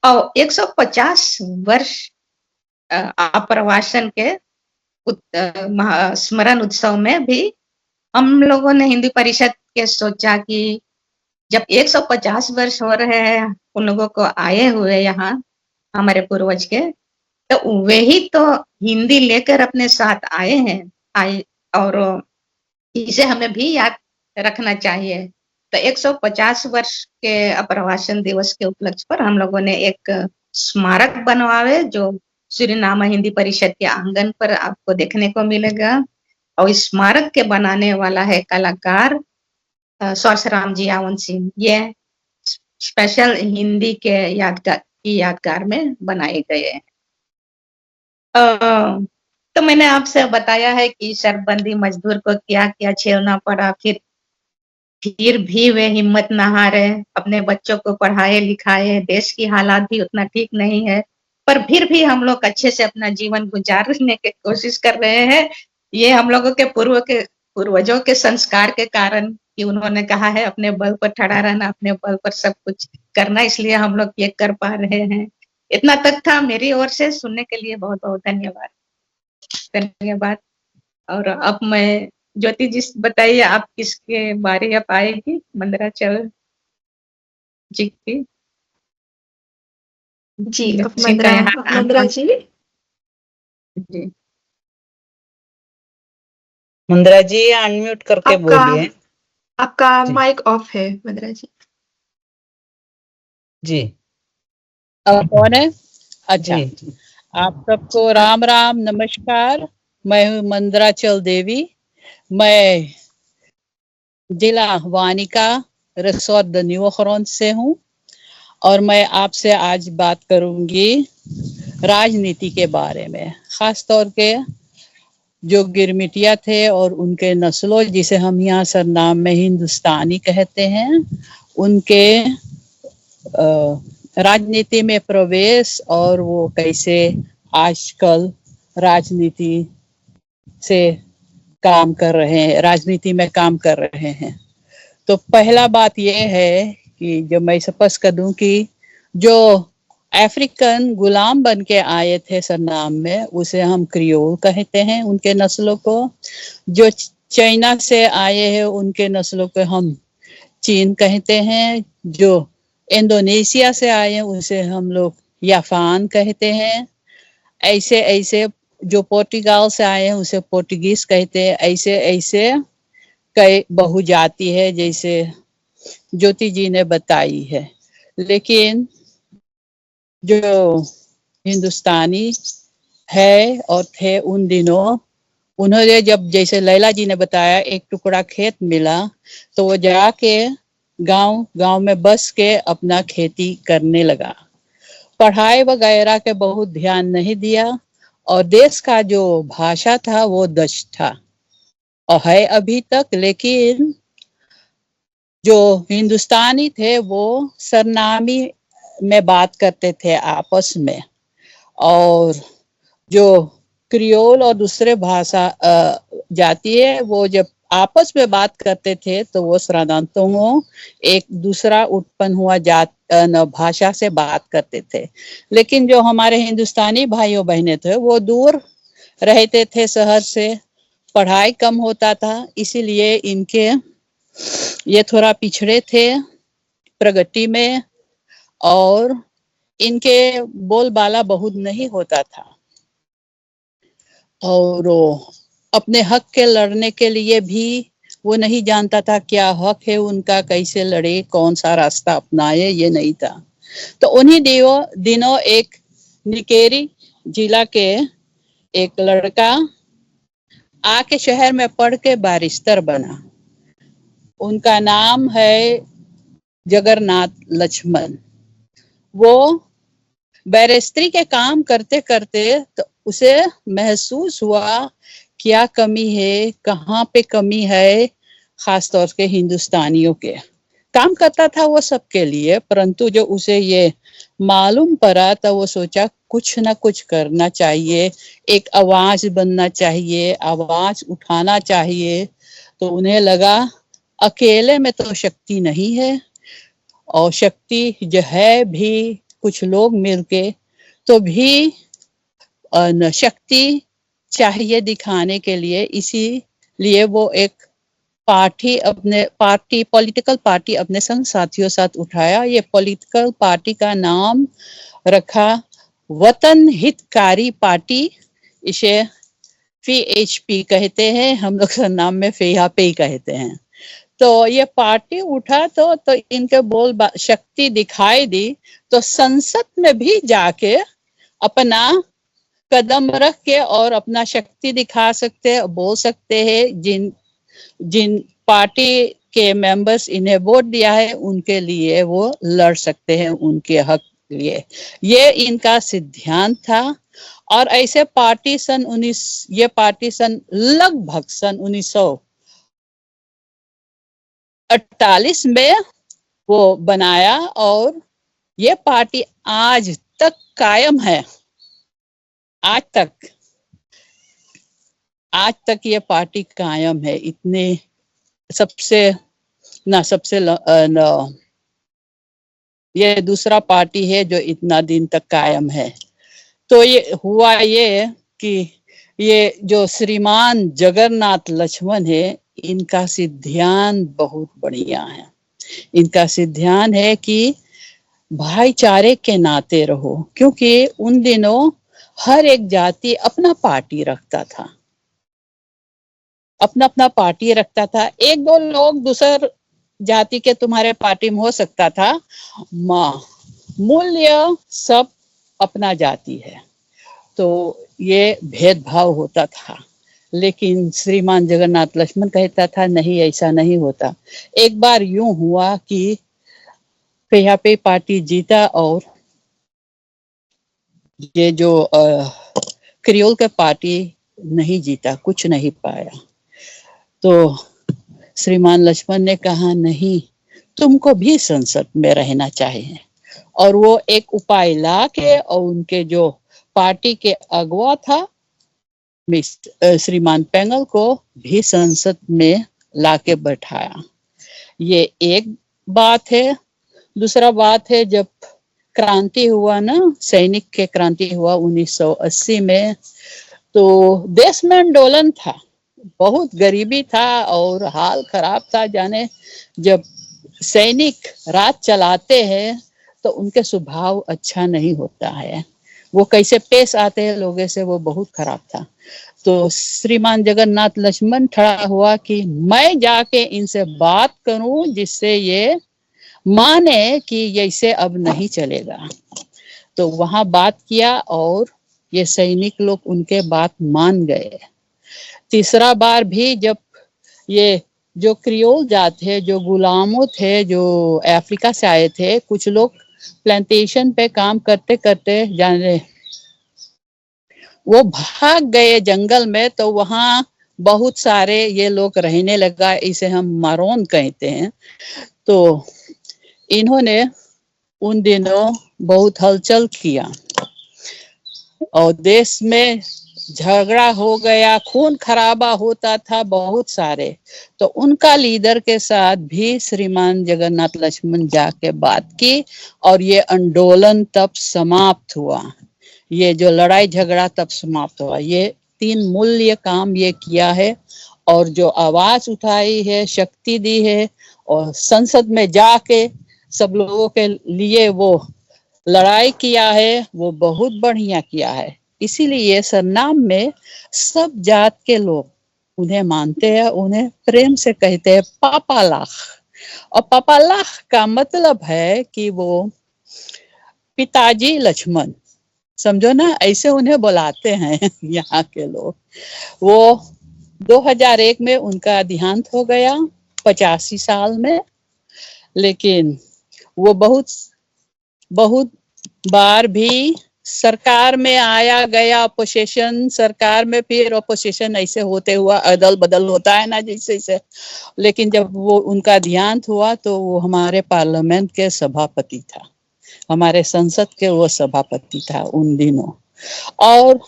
और 150 वर्ष अप्रवासन के स्मरण उत्सव में भी हम लोगों ने हिंदी परिषद के सोचा कि जब 150 वर्ष हो रहे हैं उन लोगों को आए हुए यहाँ, हमारे पूर्वज के, तो वे ही तो हिंदी लेकर अपने साथ आए और इसे हमें भी याद रखना चाहिए। तो 150 वर्ष के अप्रवासन दिवस के उपलक्ष्य पर हम लोगों ने एक स्मारक बनवाए, जो सूरीनाम हिंदी परिषद के आंगन पर आपको देखने को मिलेगा। और इस स्मारक के बनाने वाला है कलाकार सरसराम जी आवन सिंह। ये स्पेशल हिंदी के यादगार में बनाए गए हैं। तो मैंने आपसे बताया है कि शर्तबंदी मजदूर को क्या-क्या झेलना पड़ा, फिर भी वे हिम्मत न हारे, अपने बच्चों को पढ़ाए-लिखाए, देश की हालात भी उतना ठीक नहीं है, पर फिर भी हम लोग अच्छे से अपना जीवन गुजारने की कोशिश कर रहे हैं। ये हम लोगों के पूर्वजों के संस्कार के कारण कि उन्होंने कहा है अपने बल पर खड़ा रहना, अपने बल पर सब कुछ करना, इसलिए हम लोग ये कर पा रहे हैं। इतना तक था मेरी ओर से, सुनने के लिए बहुत-बहुत धन्यवाद। धन्यवाद। और अब मैं ज्योति जी बताइए आप किसके बारे अब आएगी? मंदराचल जी की। जी, अब किसी का यहाँ नाम मंदरा जी। जी। मुंद्रा जी अनम्यूट करके आपका बोलिए। आपका जी। माइक ऑफ है मंदरा जी। जी अब कौन है? अच्छा, जी आप सबको राम राम नमस्कार। मैं हूँ मंदराचल देवी। मैं जिला वानिका रिसोर्ट द न्यू खरौन से हूँ और मैं आपसे आज बात करूंगी राजनीति के बारे में, खास तौर के जो गिरमिटिया थे और उनके नस्लों, जिसे हम यहाँ सरनाम में हिंदुस्तानी कहते हैं, उनके राजनीति में प्रवेश और वो कैसे आजकल राजनीति से काम कर रहे हैं, राजनीति में काम कर रहे हैं। तो पहला बात ये है कि जो मैं स्पष्ट कर दूं कि जो अफ्रीकन गुलाम बन के आए थे सरनाम में, उसे हम क्रियोल कहते हैं उनके नस्लों को। जो चाइना से आए हैं उनके नस्लों को हम चीन कहते हैं। जो इंडोनेशिया से आए हैं उसे हम लोग याफान कहते हैं। ऐसे ऐसे जो पोर्टुगाल से आए हैं उसे पोर्टुगीज कहते हैं। ऐसे ऐसे कई बहुजाति है जैसे ज्योति जी ने बताई है। लेकिन जो हिंदुस्तानी है और थे उन दिनों, उन्होंने जब, जैसे लैला जी ने बताया, एक टुकड़ा खेत मिला तो वो जाके गांव में बस के अपना खेती करने लगा। पढ़ाई वगैरह के बहुत ध्यान नहीं दिया और देश का जो भाषा था वो डच था और है अभी तक। लेकिन जो हिंदुस्तानी थे वो सरनामी में बात करते थे आपस में, और जो क्रियोल और दूसरे भाषा जाति है वो जब आपस में बात करते थे तो वो शरणार्थों एक दूसरा उत्पन्न हुआ जात भाषा से बात करते थे। लेकिन जो हमारे हिंदुस्तानी भाइयों बहनें थे वो दूर रहते थे शहर से, पढ़ाई कम होता था, इसीलिए इनके ये थोड़ा पिछड़े थे प्रगति में और इनके बोलबाला बहुत नहीं होता था। और अपने हक के लड़ने के लिए भी वो नहीं जानता था क्या हक है उनका, कैसे लड़े, कौन सा रास्ता अपनाए, ये नहीं था। तो उन्हीं दिनों एक निकेरी जिला के एक लड़का आके शहर में पढ़ के बैरिस्टर बना। उनका नाम है जगन्नाथ लक्ष्मण। वो बैरिस्ट्री के काम करते करते तो उसे महसूस हुआ क्या कमी है, कहाँ पे कमी है, खास तौर के हिंदुस्तानियों के। काम करता था वो सबके लिए, परंतु जो उसे ये मालूम पड़ा तो वो सोचा कुछ ना कुछ करना चाहिए, एक आवाज बनना चाहिए, आवाज उठाना चाहिए। तो उन्हें लगा अकेले में तो शक्ति नहीं है, और शक्ति जो है भी कुछ लोग मिलके तो भी शक्ति चाहिए दिखाने के लिए। इसीलिए वो एक पॉलिटिकल पार्टी अपने संग साथियों साथ उठाया। ये पॉलिटिकल पार्टी का नाम रखा वतन हितकारी पार्टी। इसे FHP कहते हैं, हम लोग नाम में FEHP कहते हैं। तो ये पार्टी उठा तो इनके बोल शक्ति दिखाई दी, तो संसद में भी जाके अपना कदम रख के और अपना शक्ति दिखा सकते, बोल सकते हैं। जिन पार्टी के मेंबर्स इन्हें वोट दिया है उनके लिए वो लड़ सकते हैं, उनके हक लिए। ये इनका सिद्धांत था और ऐसे पार्टी ये पार्टी लगभग सन 1948 में वो बनाया और ये पार्टी आज तक कायम है। आज तक ये पार्टी कायम है। इतने सबसे ये दूसरा पार्टी है जो इतना दिन तक कायम है। तो ये हुआ ये कि ये जो श्रीमान जगन्नाथ लक्ष्मण है, इनका सिद्धांत बहुत बढ़िया है। इनका सिद्धांत है कि भाईचारे के नाते रहो, क्योंकि उन दिनों हर एक जाति अपना पार्टी रखता था, अपना पार्टी रखता था। एक दो लोग दूसर जाति के तुम्हारे पार्टी में हो सकता था, मूल्य सब अपना जाति है, तो ये भेदभाव होता था। लेकिन श्रीमान जगन्नाथ लक्ष्मण कहता था नहीं, ऐसा नहीं होता। एक बार यूं हुआ कि PHP पार्टी जीता और ये जो क्रियोल के पार्टी नहीं जीता, कुछ नहीं पाया। तो श्रीमान लक्ष्मण ने कहा नहीं, तुमको भी संसद में रहना चाहिए। और वो एक उपाय ला के और उनके जो पार्टी के अगुवा था श्रीमान पेंगल को भी संसद में लाके बैठाया। ये एक बात है। दूसरा बात है, जब क्रांति हुआ ना, सैनिक के क्रांति हुआ 1980 में, तो देश में आंदोलन था, बहुत गरीबी था और हाल खराब था। जाने जब सैनिक रात चलाते हैं तो उनके स्वभाव अच्छा नहीं होता है, वो कैसे पेश आते हैं लोगों से, वो बहुत खराब था। तो श्रीमान जगन्नाथ लक्ष्मण खड़ा हुआ कि मैं जाके इनसे बात करूं जिससे ये माने कि ऐसे अब नहीं चलेगा। तो वहां बात किया और ये सैनिक लोग उनके बात मान गए। तीसरा बार भी जब ये जो क्रियोल जात है, जो गुलामों थे, जो अफ्रीका से आए थे, कुछ लोग प्लांटेशन पे काम करते करते जाने वो भाग गए जंगल में, तो वहां बहुत सारे ये लोग रहने लगा, इसे हम मारोन कहते हैं। तो इन्होंने उन दिनों बहुत हलचल किया और देश में झगड़ा हो गया, खून खराबा होता था बहुत सारे। तो उनका लीडर के साथ भी श्रीमान जगन्नाथ लक्ष्मण जाके बात की और ये आंदोलन तब समाप्त हुआ। ये जो लड़ाई झगड़ा तब समाप्त हुआ। ये 3 मूल्य काम ये किया है और जो आवाज उठाई है, शक्ति दी है और संसद में जाके सब लोगों के लिए वो लड़ाई किया है, वो बहुत बढ़िया किया है। इसीलिए सरनाम में सब जात के लोग उन्हें मानते हैं, उन्हें प्रेम से कहते हैं पापालाख। और पापालाख का मतलब है कि वो पिताजी लक्ष्मण, समझो ना, ऐसे उन्हें बुलाते हैं यहाँ के लोग। वो 2001 में उनका देहांत हो गया 85 साल में। लेकिन वो बहुत बार भी सरकार में आया गया, अपोजिशन सरकार में, फिर अपोजिशन ऐसे होते हुआ अदल बदल होता है ना जैसे। लेकिन जब वो उनका देहांत हुआ तो वो हमारे पार्लियामेंट के सभापति था, हमारे संसद के वो सभापति था उन दिनों। और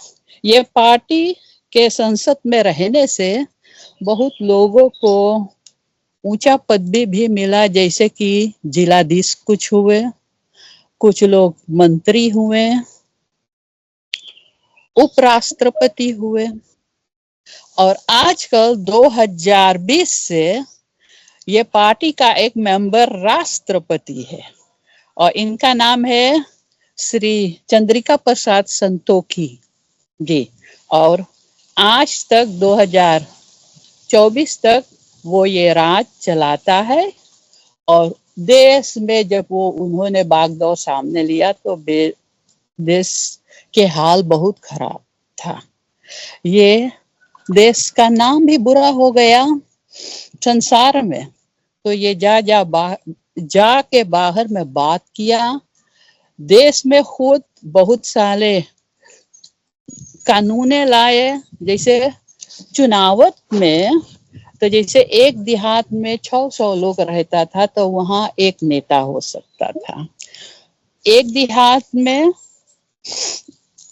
ये पार्टी के संसद में रहने से बहुत लोगों को ऊंचा पदवी भी मिला, जैसे कि जिलाधीश कुछ हुए, कुछ लोग मंत्री हुए, उपराष्ट्रपति हुए। और आजकल 2020 से ये पार्टी का एक मेंबर राष्ट्रपति है और इनका नाम है श्री चंद्रिका प्रसाद संतोखी जी। और आज तक 2024 तक वो ये राज चलाता है। और देश में जब वो उन्होंने बागडोर सामने लिया तो देश के हाल बहुत खराब था। ये देश का नाम भी बुरा हो गया संसार में। तो ये जाके बाहर में बात किया। देश में खुद बहुत सारे कानूने लाए, जैसे चुनावत में, तो जैसे एक देहात में 600 लोग रहता था तो वहां एक नेता हो सकता था। एक देहात में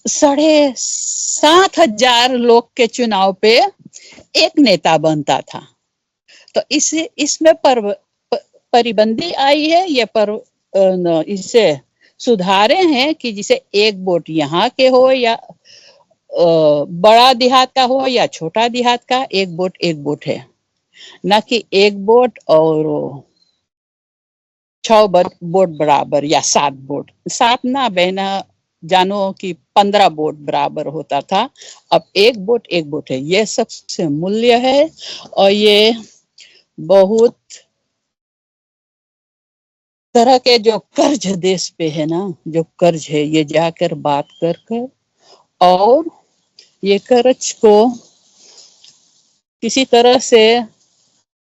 7,500 लोग के चुनाव पे एक नेता बनता था। तो इसमें परिबंदी आई है, ये इससे सुधारे हैं कि जिसे एक वोट यहाँ के हो या बड़ा देहात का हो या छोटा देहात का, एक वोट है, ना कि एक वोट और 6 वोट बराबर या 7 वोट, 7 ना बहना जानो कि 15 वोट बराबर होता था। अब एक वोट है, ये सबसे मूल्य है। और ये बहुत तरह के जो कर्ज देश पे है ना, जो कर्ज है, ये जाकर बात कर और ये कर्ज को किसी तरह से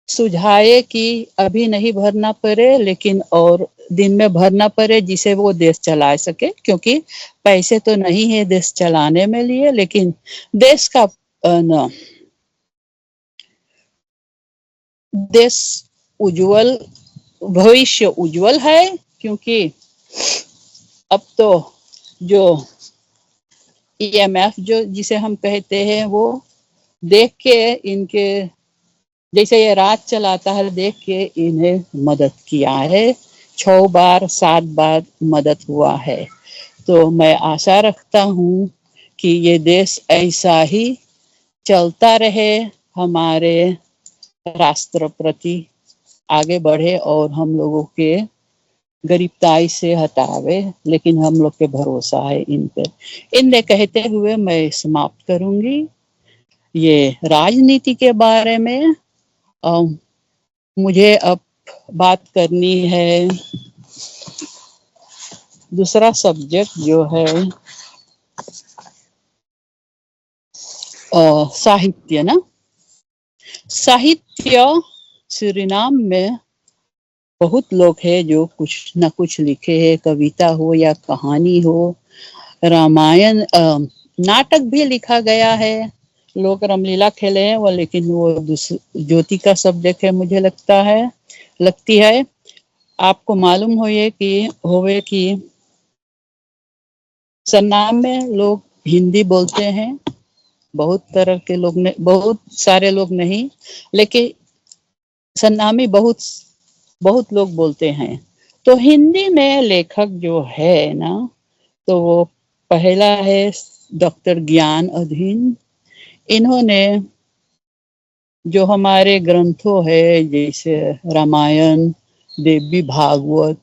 सुझाए कि अभी नहीं भरना पड़े, लेकिन और दिन में भरना पड़े, जिसे वो देश चला सके, क्योंकि पैसे तो नहीं है देश चलाने में लिए, लेकिन देश का देश उज्जवल, भविष्य उज्जवल है। क्योंकि अब तो जो IMF जो जिसे हम कहते हैं, वो देख के इनके जैसे ये राज चलाता है, देख के इन्हें मदद किया है। 6 बार 7 बार मदद हुआ है। तो मैं आशा रखता हूँ कि ये देश ऐसा ही चलता रहे, हमारे राष्ट्रपति आगे बढ़े और हम लोगों के गरीबताई से हटावे, लेकिन हम लोग के भरोसा है इन पर। इन्हें कहते हुए मैं समाप्त करूंगी। ये राजनीति के बारे में मुझे अब बात करनी है। दूसरा सब्जेक्ट जो है साहित्य ना, साहित्य सूरीनाम में बहुत लोग हैं जो कुछ न कुछ लिखे हैं, कविता हो या कहानी हो, रामायण, नाटक भी लिखा गया है। लोग रामलीला खेले हैं वो, लेकिन वो ज्योति का सब्जेक्ट है, मुझे लगती है। आपको मालूम होवे कि सरनाम में लोग हिंदी बोलते हैं, बहुत तरह के लोग ने, बहुत सारे लोग नहीं, लेकिन सरनामी बहुत लोग बोलते हैं। तो हिंदी में लेखक जो है ना, तो वो पहला है डॉक्टर ज्ञान अधीन। इन्होंने जो हमारे ग्रंथों है, जैसे रामायण, देवी भागवत,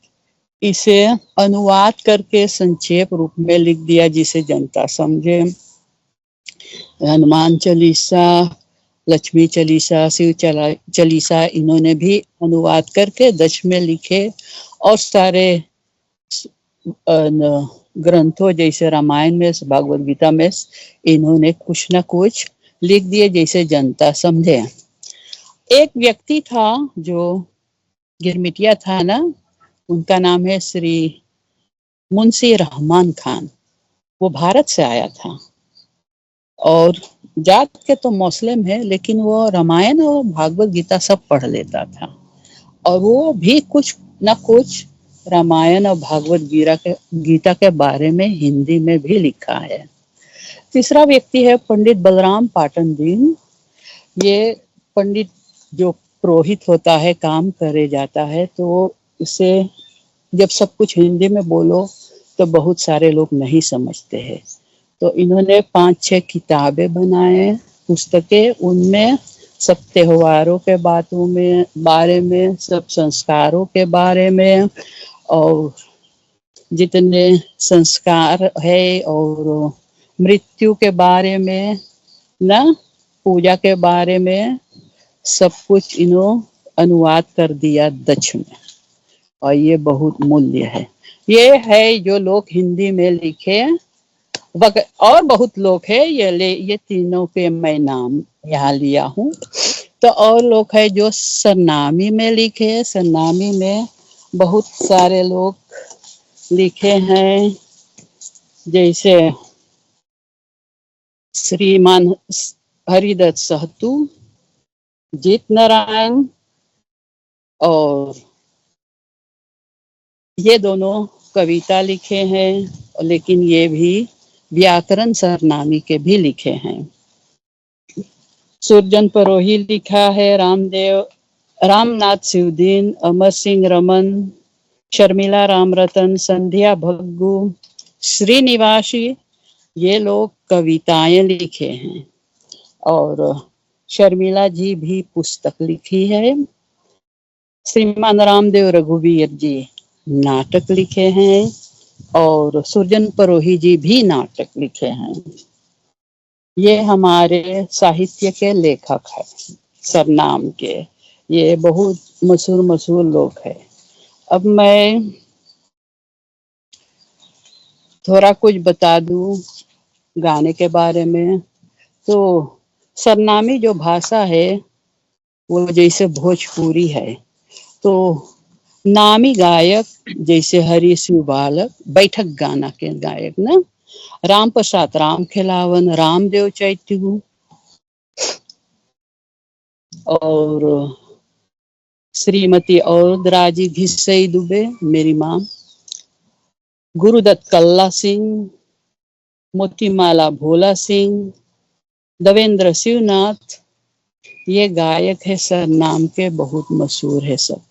इसे अनुवाद करके संक्षेप रूप में लिख दिया जिसे जनता समझे। हनुमान चालीसा, लक्ष्मी चालीसा, शिव चालीसा, इन्होंने भी अनुवाद करके दक्ष में लिखे। और सारे ग्रंथों जैसे रामायण में, भागवत गीता में, इन्होंने कुछ न कुछ लिख दिए जैसे जनता समझे। एक व्यक्ति था जो गिरमिटिया था ना, उनका नाम है श्री मुंशी रहमान खान। वो भारत से आया था और जात के तो मुस्लिम है, लेकिन वो रामायण और भागवत गीता सब पढ़ लेता था। और वो भी कुछ न कुछ रामायण और भागवत गीता के बारे में हिंदी में भी लिखा है। तीसरा व्यक्ति है पंडित बलराम पाटन दीन। ये पंडित जो पुरोहित होता है, काम करे जाता है, तो इसे जब सब कुछ हिंदी में बोलो तो बहुत सारे लोग नहीं समझते हैं। तो इन्होंने 5-6 किताबें बनाए, पुस्तकें। उनमें सब त्योहारों के बारे में, सब संस्कारों के बारे में, और जितने संस्कार है, और मृत्यु के बारे में ना, पूजा के बारे में, सब कुछ इन्होंने अनुवाद कर दिया दक्ष में। और ये बहुत मूल्य है। ये है जो लोग हिंदी में लिखे, और बहुत लोग है, ये तीनों के मैं नाम यहाँ लिया हूँ। तो और लोग है जो सरनामी में लिखे। सरनामी में बहुत सारे लोग लिखे हैं, जैसे श्रीमान हरिदत्त सहतू, जीत नारायण, और ये दोनों कविता लिखे हैं, लेकिन ये भी व्याकरण सरनामी के भी लिखे हैं। सुरजन परोही लिखा है, रामनाथ शिवदीन, अमर सिंह रमन, शर्मिला रामरतन, संध्या भग्गू, श्रीनिवासी, ये लोग कविताएं लिखे हैं। और शर्मिला जी भी पुस्तक लिखी है। श्रीमान रामदेव रघुवीर जी नाटक लिखे हैं, और सुरजन परोही जी भी नाटक लिखे हैं। ये हमारे साहित्य के लेखक हैं, सरनाम के। ये बहुत मशहूर लोग हैं। अब मैं थोड़ा कुछ बता दूं गाने के बारे में। तो सरनामी जो भाषा है वो जैसे भोजपुरी है, तो नामी गायक जैसे हरि शिव बालक, बैठक गाना के गायक ना, राम प्रसाद राम खिलावन, रामदेव चैत्यू, और श्रीमती औरदराजी घिसई दुबे मेरी माँ, गुरुदत्त कल्ला सिंह, मोतीमाला भोला सिंह, देवेंद्र शिवनाथ, ये गायक है सरनाम के, बहुत मशहूर है सब।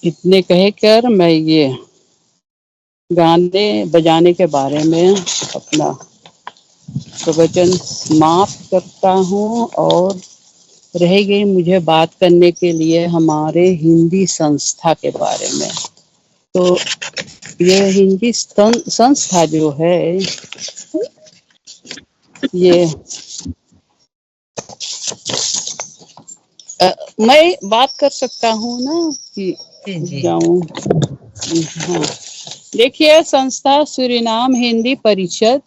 इतने कहकर मैं ये गाने बजाने के बारे में अपना प्रवचन समाप्त करता हूँ। और रह गई मुझे बात करने के लिए हमारे हिंदी संस्था के बारे में। तो ये हिंदी संस्था जो है, ये मैं बात कर सकता हूँ ना कि जाऊँ? हाँ, देखिए, संस्था सूरीनाम हिंदी परिषद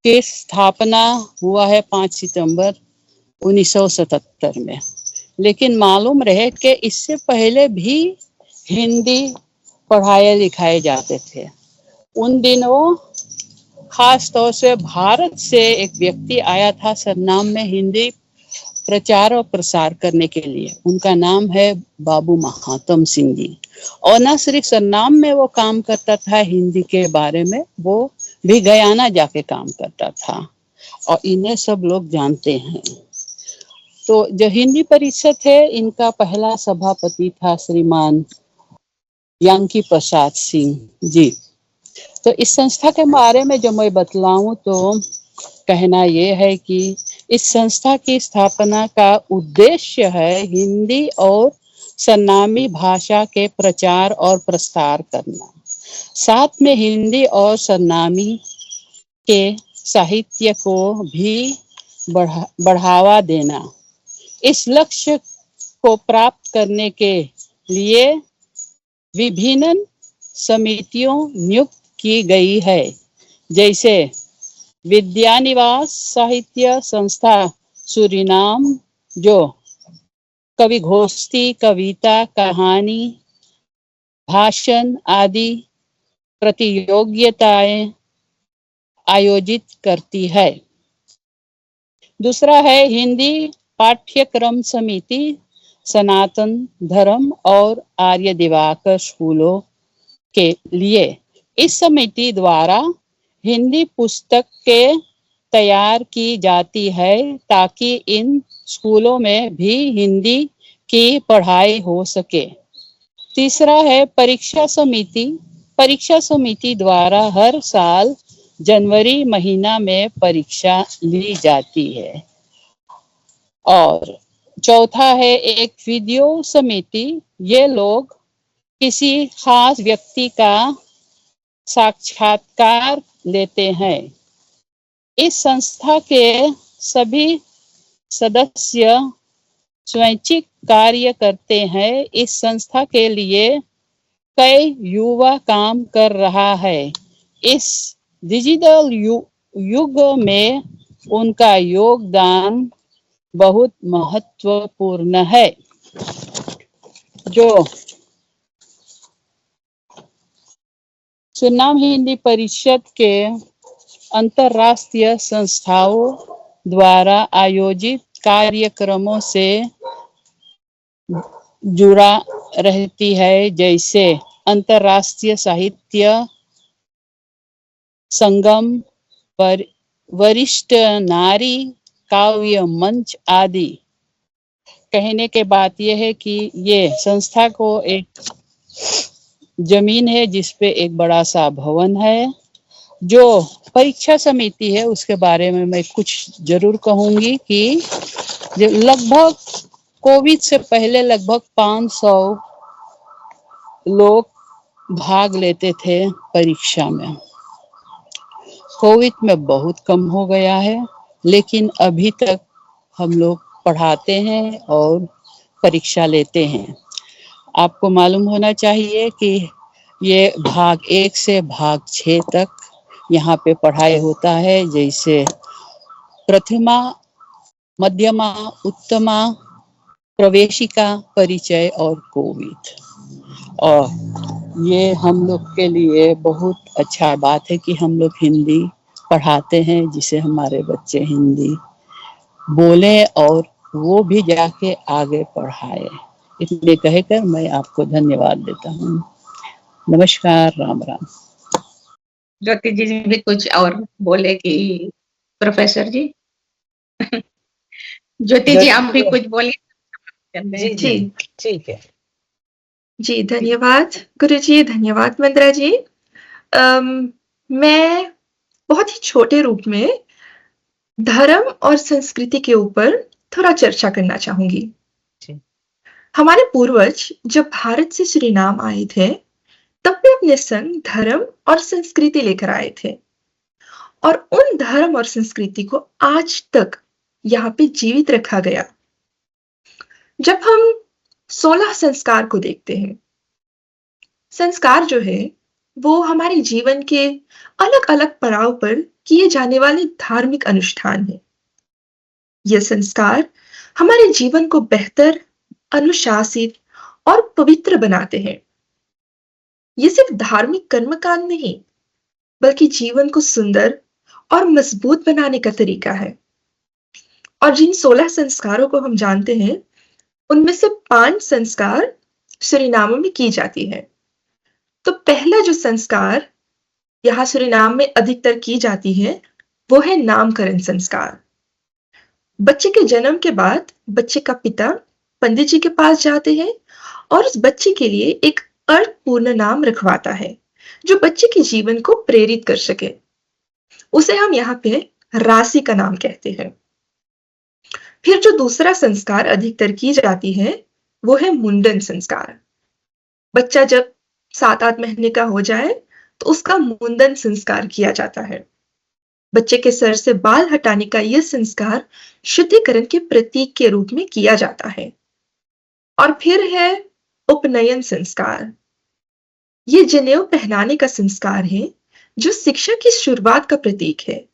की स्थापना हुआ है 5 सितंबर 1977 में। लेकिन मालूम रहे कि इससे पहले भी हिंदी पढ़ाए लिखाए जाते थे। उन दिनों खास तौर से भारत से एक व्यक्ति आया था सरनाम में हिंदी प्रचार और प्रसार करने के लिए। उनका नाम है बाबू महात्म सिंह जी। और न सिर्फ सरनाम में वो काम करता था हिंदी के बारे में, वो भी गयाना जाके काम करता था, और इन्हें सब लोग जानते हैं। तो जो हिंदी परिषद है, इनका पहला सभापति था श्रीमान यांकी प्रसाद सिंह जी। तो इस संस्था के बारे में जो मैं बतलाऊं तो कहना ये है कि इस संस्था की स्थापना का उद्देश्य है हिंदी और सरनामी भाषा के प्रचार और प्रसार करना, साथ में हिंदी और सरनामी के साहित्य को भी बढ़ावा देना। इस लक्ष्य को प्राप्त करने के लिए विभिन्न समितियों नियुक्त की गई है, जैसे विद्यानिवास साहित्य संस्था सूरीनाम, जो कवि गोष्ठी, कविता, कहानी, भाषण आदि प्रतियोगिताएं आयोजित करती है। दूसरा है हिंदी पाठ्यक्रम समिति, सनातन धर्म और आर्य दिवाकर स्कूलों के लिए। इस समिति द्वारा हिंदी पुस्तकें तैयार की जाती है ताकि इन स्कूलों में भी हिंदी की पढ़ाई हो सके। तीसरा है परीक्षा समिति। परीक्षा समिति द्वारा हर साल जनवरी महीना में परीक्षा ली जाती है। और चौथा है एक वीडियो समिति। ये लोग किसी खास व्यक्ति का साक्षात्कार लेते हैं। इस संस्था के सभी सदस्य स्वैच्छिक कार्य करते हैं। इस संस्था के लिए कई युवा काम कर रहा है। इस डिजिटल युग में उनका योगदान बहुत महत्वपूर्ण है। जो सूरीनाम हिंदी परिषद के अंतर्राष्ट्रीय संस्थाओं द्वारा आयोजित कार्यक्रमों से जुड़ा रहती है, जैसे अंतर्राष्ट्रीय साहित्य संगम, वरिष्ठ नारी काव्य मंच आदि। कहने के बात यह है कि ये संस्था को एक जमीन है जिसपे एक बड़ा सा भवन है। जो परीक्षा समिति है उसके बारे में मैं कुछ जरूर कहूंगी कि लगभग कोविड से पहले लगभग 500 लोग भाग लेते थे परीक्षा में। कोविड में बहुत कम हो गया है, लेकिन अभी तक हम लोग पढ़ाते हैं और परीक्षा लेते हैं। आपको मालूम होना चाहिए कि ये भाग 1 से भाग 6 तक यहाँ पे पढ़ाई होता है, जैसे प्रथमा, मध्यमा, उत्तमा, प्रवेशिका, परिचय और कोविद। और ये हम लोग के लिए बहुत अच्छा बात है कि हम लोग हिंदी पढ़ाते हैं, जिसे हमारे बच्चे हिंदी बोले और वो भी जाके आगे पढ़ाए। इतने कहकर मैं आपको धन्यवाद देता हूँ। नमस्कार, राम राम। ज्योति जी भी कुछ और बोले कि प्रोफेसर जी। ज्योति जी आप भी कुछ बोलिए। जी ठीक है। जी, धन्यवाद गुरुजी, धन्यवाद मंद्रा जी। मैं बहुत ही छोटे रूप में धर्म और संस्कृति के ऊपर थोड़ा चर्चा करना चाहूंगी। जी। हमारे पूर्वज जब भारत से सूरीनाम आए थे, तब वे अपने संग धर्म और संस्कृति लेकर आए थे, और उन धर्म और संस्कृति को आज तक यहाँ पे जीवित रखा गया। जब हम 16 संस्कार को देखते हैं, संस्कार जो है वो हमारे जीवन के अलग अलग पड़ाव पर किए जाने वाले धार्मिक अनुष्ठान है। यह संस्कार हमारे जीवन को बेहतर, अनुशासित और पवित्र बनाते हैं। ये सिर्फ धार्मिक कर्मकांड नहीं, बल्कि जीवन को सुंदर और मजबूत बनाने का तरीका है। और जिन 16 संस्कारों को हम जानते हैं, उनमें से 5 संस्कार सूरीनाम में की जाती है। तो पहला जो संस्कार यहाँ सूरीनाम में अधिकतर की जाती है, वो है नामकरण संस्कार। बच्चे के जन्म के बाद बच्चे का पिता पंडित जी के पास जाते हैं और उस बच्चे के लिए एक अर्थपूर्ण नाम रखवाता है, जो बच्चे के जीवन को प्रेरित कर सके। उसे हम यहाँ पे राशि का नाम कहते हैं। फिर जो दूसरा संस्कार अधिकतर की जाती है, वो है मुंडन संस्कार। बच्चा जब 7-8 महीने का हो जाए तो उसका मुंडन संस्कार किया जाता है। बच्चे के सर से बाल हटाने का यह संस्कार शुद्धिकरण के प्रतीक के रूप में किया जाता है। और फिर है उपनयन संस्कार। ये जनेऊ पहनाने का संस्कार है, जो शिक्षा की शुरुआत का प्रतीक है।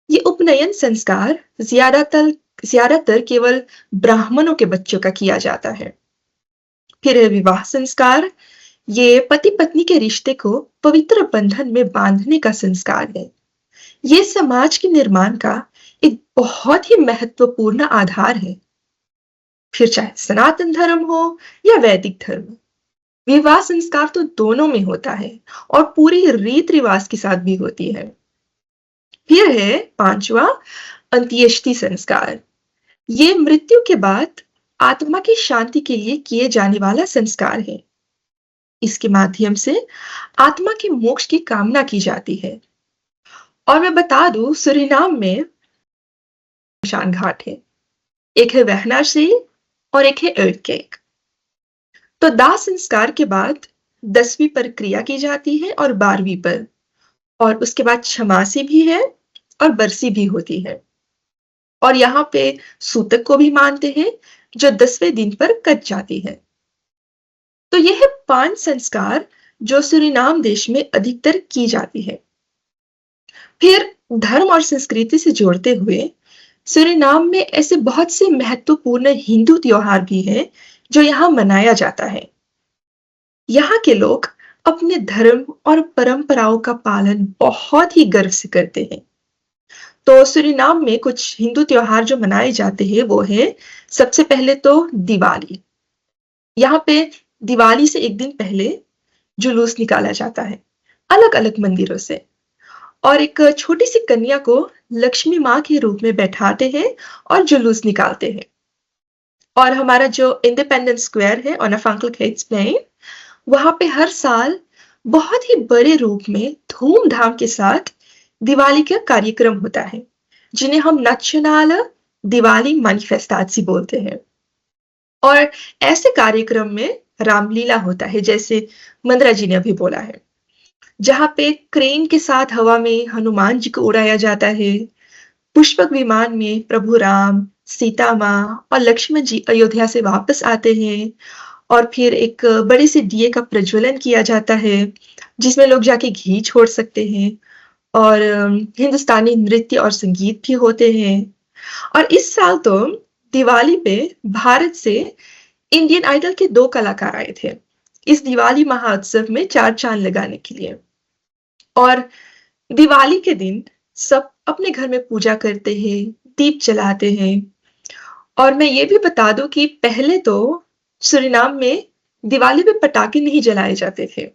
ये उपनयन संस्कार ज्यादातर केवल ब्राह्मणों के बच्चों का किया जाता है। फिर है विवाह संस्कार। ये पति पत्नी के रिश्ते को पवित्र बंधन में बांधने का संस्कार है। ये समाज के निर्माण का एक बहुत ही महत्वपूर्ण आधार है। फिर चाहे सनातन धर्म हो या वैदिक धर्म, विवाह संस्कार तो दोनों में होता है और पूरी रीत रिवाज के साथ भी होती है। फिर है 5वां अंत्येष्टि संस्कार। ये मृत्यु के बाद आत्मा की शांति के लिए किए जाने वाला संस्कार है। इसके माध्यम से आत्मा के मोक्ष की कामना की जाती है। और मैं बता दूं, सूरीनाम में शमशान घाट है, एक है वैहनाश्री और एक है एर्डकेक। तो दाह संस्कार के बाद 10वीं पर क्रिया की जाती है और 12वीं पर, और उसके बाद क्षमासी भी है और बरसी भी होती है। और यहाँ पे सूतक को भी मानते हैं, जो 10वें दिन पर कट जाती है। तो यह है 5 संस्कार जो सूरीनाम देश में अधिकतर की जाती है। फिर धर्म और संस्कृति से जोड़ते हुए सूरीनाम में ऐसे बहुत से महत्वपूर्ण हिंदू त्योहार भी हैं जो यहाँ मनाया जाता है। यहाँ के लोग अपने धर्म और परंपराओं का पालन बहुत ही गर्व से करते हैं। तो सूरीनाम में कुछ हिंदू त्योहार जो मनाए जाते हैं वो है सबसे पहले तो दिवाली। यहाँ पे दिवाली से एक दिन पहले जुलूस निकाला जाता है अलग-अलग मंदिरों से और एक छोटी सी कन्या को लक्ष्मी माँ के रूप में बैठाते हैं और जुलूस निकालते हैं। और हमारा जो इंडिपेंडेंस स्क्वायर है ऑन अफंकल हेड्स प्लेन, वहां पे हर साल बहुत ही बड़े रूप में धूमधाम के साथ दिवाली का कार्यक्रम होता है, जिन्हें हम नेशनल दिवाली मैनिफेस्टाची बोलते हैं। और ऐसे कार्यक्रम में रामलीला होता है, जैसे मंदरा जी ने अभी बोला है, जहां पे क्रेन के साथ हवा में हनुमान जी को उड़ाया जाता है, पुष्पक विमान में प्रभु राम, सीता माँ और लक्ष्मण जी अयोध्या से वापस आते हैं और फिर एक बड़े से दिए का प्रज्वलन किया जाता है, जिसमें लोग जाके घी छोड़ सकते हैं और हिंदुस्तानी नृत्य और संगीत भी होते हैं। और इस साल तो दिवाली पे भारत से इंडियन आइडल के 2 कलाकार आए थे इस दिवाली महोत्सव में 4 चांद लगाने के लिए। और दिवाली के दिन सब अपने घर में पूजा करते हैं, दीप जलाते हैं। और मैं ये भी बता दूं कि पहले तो सूरीनाम में दिवाली पे पटाखे नहीं जलाए जाते थे,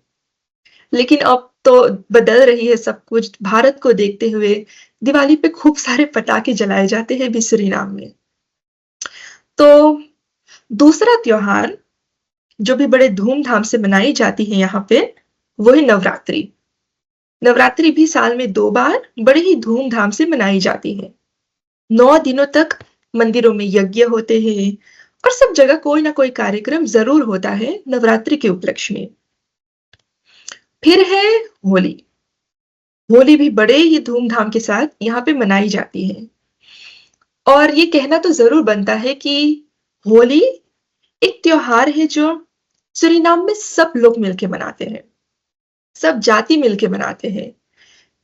लेकिन अब तो बदल रही है सब कुछ। भारत को देखते हुए दिवाली पे खूब सारे पटाखे जलाए जाते हैं भी सूरीनाम में। तो दूसरा त्योहार जो भी बड़े धूमधाम से मनाई जाती है यहाँ पे, वो है नवरात्रि। नवरात्रि भी साल में 2 बार बड़े ही धूमधाम से मनाई जाती है। 9 दिनों तक मंदिरों में यज्ञ होते हैं और सब जगह कोई ना कोई कार्यक्रम जरूर होता है नवरात्रि के उपलक्ष्य में। फिर है होली। होली भी बड़े ही धूमधाम के साथ यहाँ पे मनाई जाती है। और ये कहना तो जरूर बनता है कि होली एक त्योहार है जो सूरीनाम में सब लोग मिलके मनाते हैं, सब जाति मिलके मनाते हैं।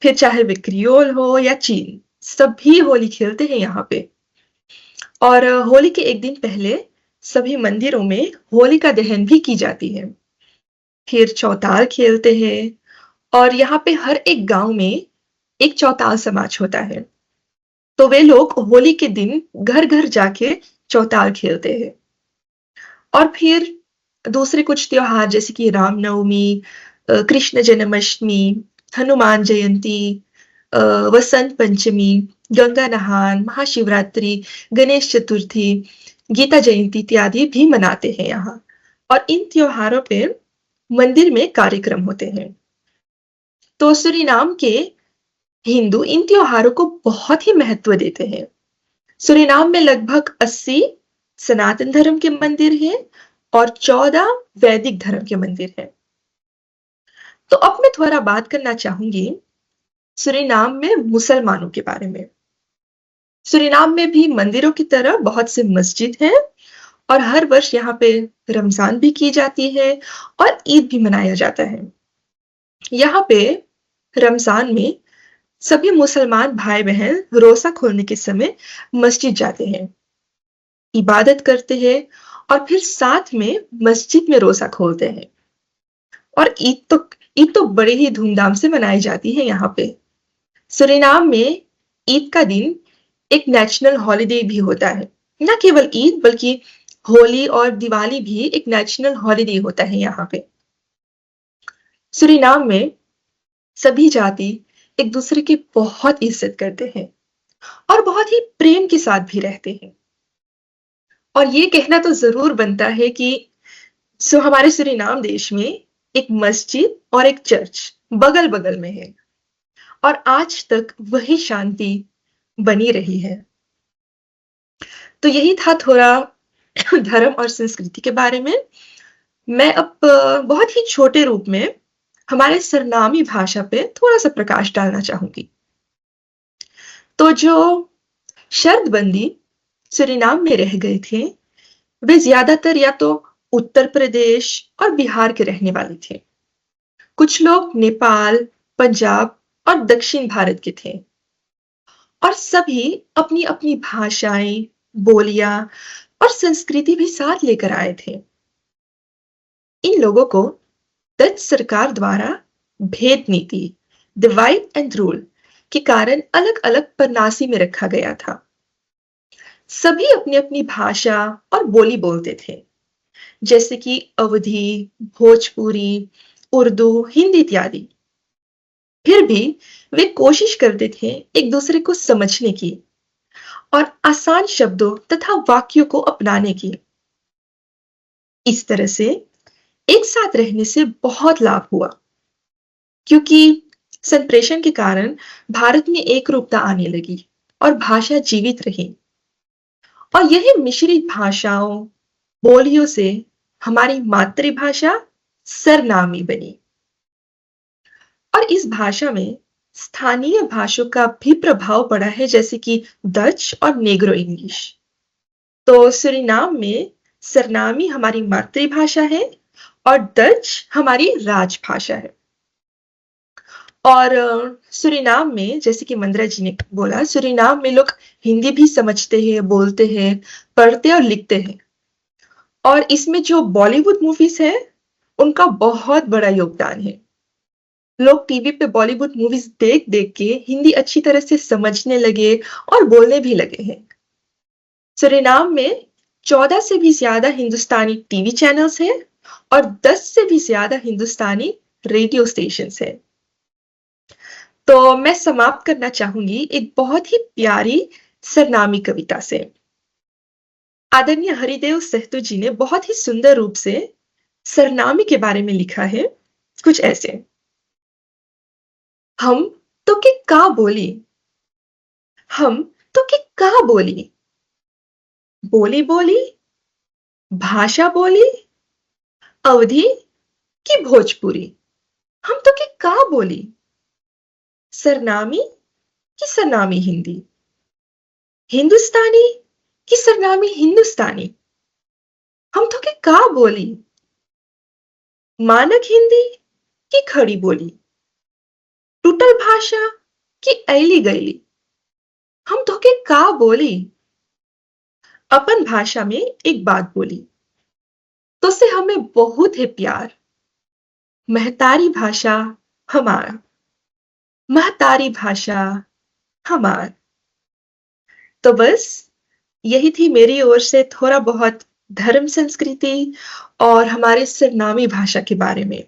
फिर चाहे वे क्रियोल हो या चीन, सभी होली खेलते हैं यहाँ पे। और होली के एक दिन पहले सभी मंदिरों में होलिका दहन भी की जाती है। फिर चौताल खेलते हैं और यहाँ पे हर एक गांव में एक चौताल समाज होता है, तो वे लोग होली के दिन घर घर जाके चौताल खेलते हैं। और फिर दूसरे कुछ त्योहार जैसे कि रामनवमी, कृष्ण जन्माष्टमी, हनुमान जयंती, वसंत पंचमी, गंगा नहान, महाशिवरात्रि, गणेश चतुर्थी, गीता जयंती इत्यादि भी मनाते हैं यहाँ। और इन त्योहारों पे मंदिर में कार्यक्रम होते हैं। तो सूरीनाम के हिंदू इन त्योहारों को बहुत ही महत्व देते हैं। सूरीनाम में लगभग 80 सनातन धर्म के मंदिर हैं और 14 वैदिक धर्म के मंदिर हैं। तो अब मैं थोड़ा बात करना चाहूंगी सूरीनाम में मुसलमानों के बारे में। सूरीनाम में भी मंदिरों की तरह बहुत से मस्जिद हैं और हर वर्ष यहाँ पे रमजान भी की जाती है और ईद भी मनाया जाता है। यहाँ पे रमजान में सभी मुसलमान भाई बहन रोजा खोलने के समय मस्जिद जाते हैं, इबादत करते हैं और फिर साथ में मस्जिद में रोजा खोलते हैं। और ईद तो बड़े ही धूमधाम से मनाई जाती है यहाँ पे। सूरीनाम में ईद का दिन एक नेशनल हॉलिडे भी होता है। न केवल ईद बल्कि होली और दिवाली भी एक नेशनल हॉलिडे होता है यहाँ पे। सूरीनाम में सभी जाति एक दूसरे की बहुत इज्जत करते हैं और बहुत ही प्रेम के साथ भी रहते हैं। और ये कहना तो जरूर बनता है कि हमारे सूरीनाम देश में एक मस्जिद और एक चर्च बगल बगल में है और आज तक वही शांति बनी रही है। तो यही था थोड़ा धर्म और संस्कृति के बारे में। मैं अब बहुत ही छोटे रूप में हमारे सरनामी भाषा पे थोड़ा सा प्रकाश डालना चाहूंगी। तो जो शर्तबंदी सूरीनाम में रह गए थे, वे ज्यादातर या तो उत्तर प्रदेश और बिहार के रहने वाले थे। कुछ लोग नेपाल, पंजाब और दक्षिण भारत के थे और सभी अपनी अपनी भाषाएं, बोलियां और संस्कृति भी साथ लेकर आए थे। इन लोगों को डच सरकार द्वारा भेद नीति, डिवाइड एंड रूल के कारण अलग अलग परनासी में रखा गया था। सभी अपनी अपनी भाषा और बोली बोलते थे, जैसे कि अवधी, भोजपुरी, उर्दू, हिंदी इत्यादि। फिर भी वे कोशिश करते थे एक दूसरे को समझने की और आसान शब्दों तथा वाक्यों को अपनाने की। इस तरह से एक साथ रहने से बहुत लाभ हुआ, क्योंकि संप्रेषण के कारण भारत में एक रूपता आने लगी और भाषा जीवित रही। और यही मिश्रित भाषाओं, बोलियों से हमारी मातृभाषा सरनामी बनी। और इस भाषा में स्थानीय भाषाओं का भी प्रभाव पड़ा है, जैसे कि डच और नेग्रो इंग्लिश। तो सूरीनाम में सरनामी हमारी मातृभाषा है और डच हमारी राजभाषा है। और सूरीनाम में, जैसे कि मंदरा जी ने बोला, सूरीनाम में लोग हिंदी भी समझते हैं, बोलते हैं, पढ़ते और लिखते हैं। और इसमें जो बॉलीवुड मूवीज है उनका बहुत बड़ा योगदान है। लोग टीवी पे बॉलीवुड मूवीज देख देख के हिंदी अच्छी तरह से समझने लगे और बोलने भी लगे हैं। सूरीनाम में 14 से भी ज्यादा हिंदुस्तानी टीवी चैनल्स हैं और 10 से भी ज्यादा हिंदुस्तानी रेडियो स्टेशंस हैं। तो मैं समाप्त करना चाहूंगी एक बहुत ही प्यारी सरनामी कविता से। आदरणीय हरिदेव सहतु जी ने बहुत ही सुंदर रूप से सरनामी के बारे में लिखा है, कुछ ऐसे। हम तो के का बोली, हम तो के का बोली, बोली बोली, भाषा बोली, अवधी की भोजपुरी, हम तो के का बोली, सरनामी की सरनामी हिंदी, हिंदुस्तानी की सरनामी हिंदुस्तानी, हम तो के का बोली, मानक हिंदी की खड़ी बोली, टूटल भाषा की ऐली गैली, हम तो के का बोली, अपन भाषा में एक बात बोली, तो से हमें बहुत है प्यार, महतारी भाषा हमार, महतारी भाषा हमार। तो बस यही थी मेरी ओर से थोड़ा बहुत धर्म, संस्कृति और हमारे सरनामी भाषा के बारे में।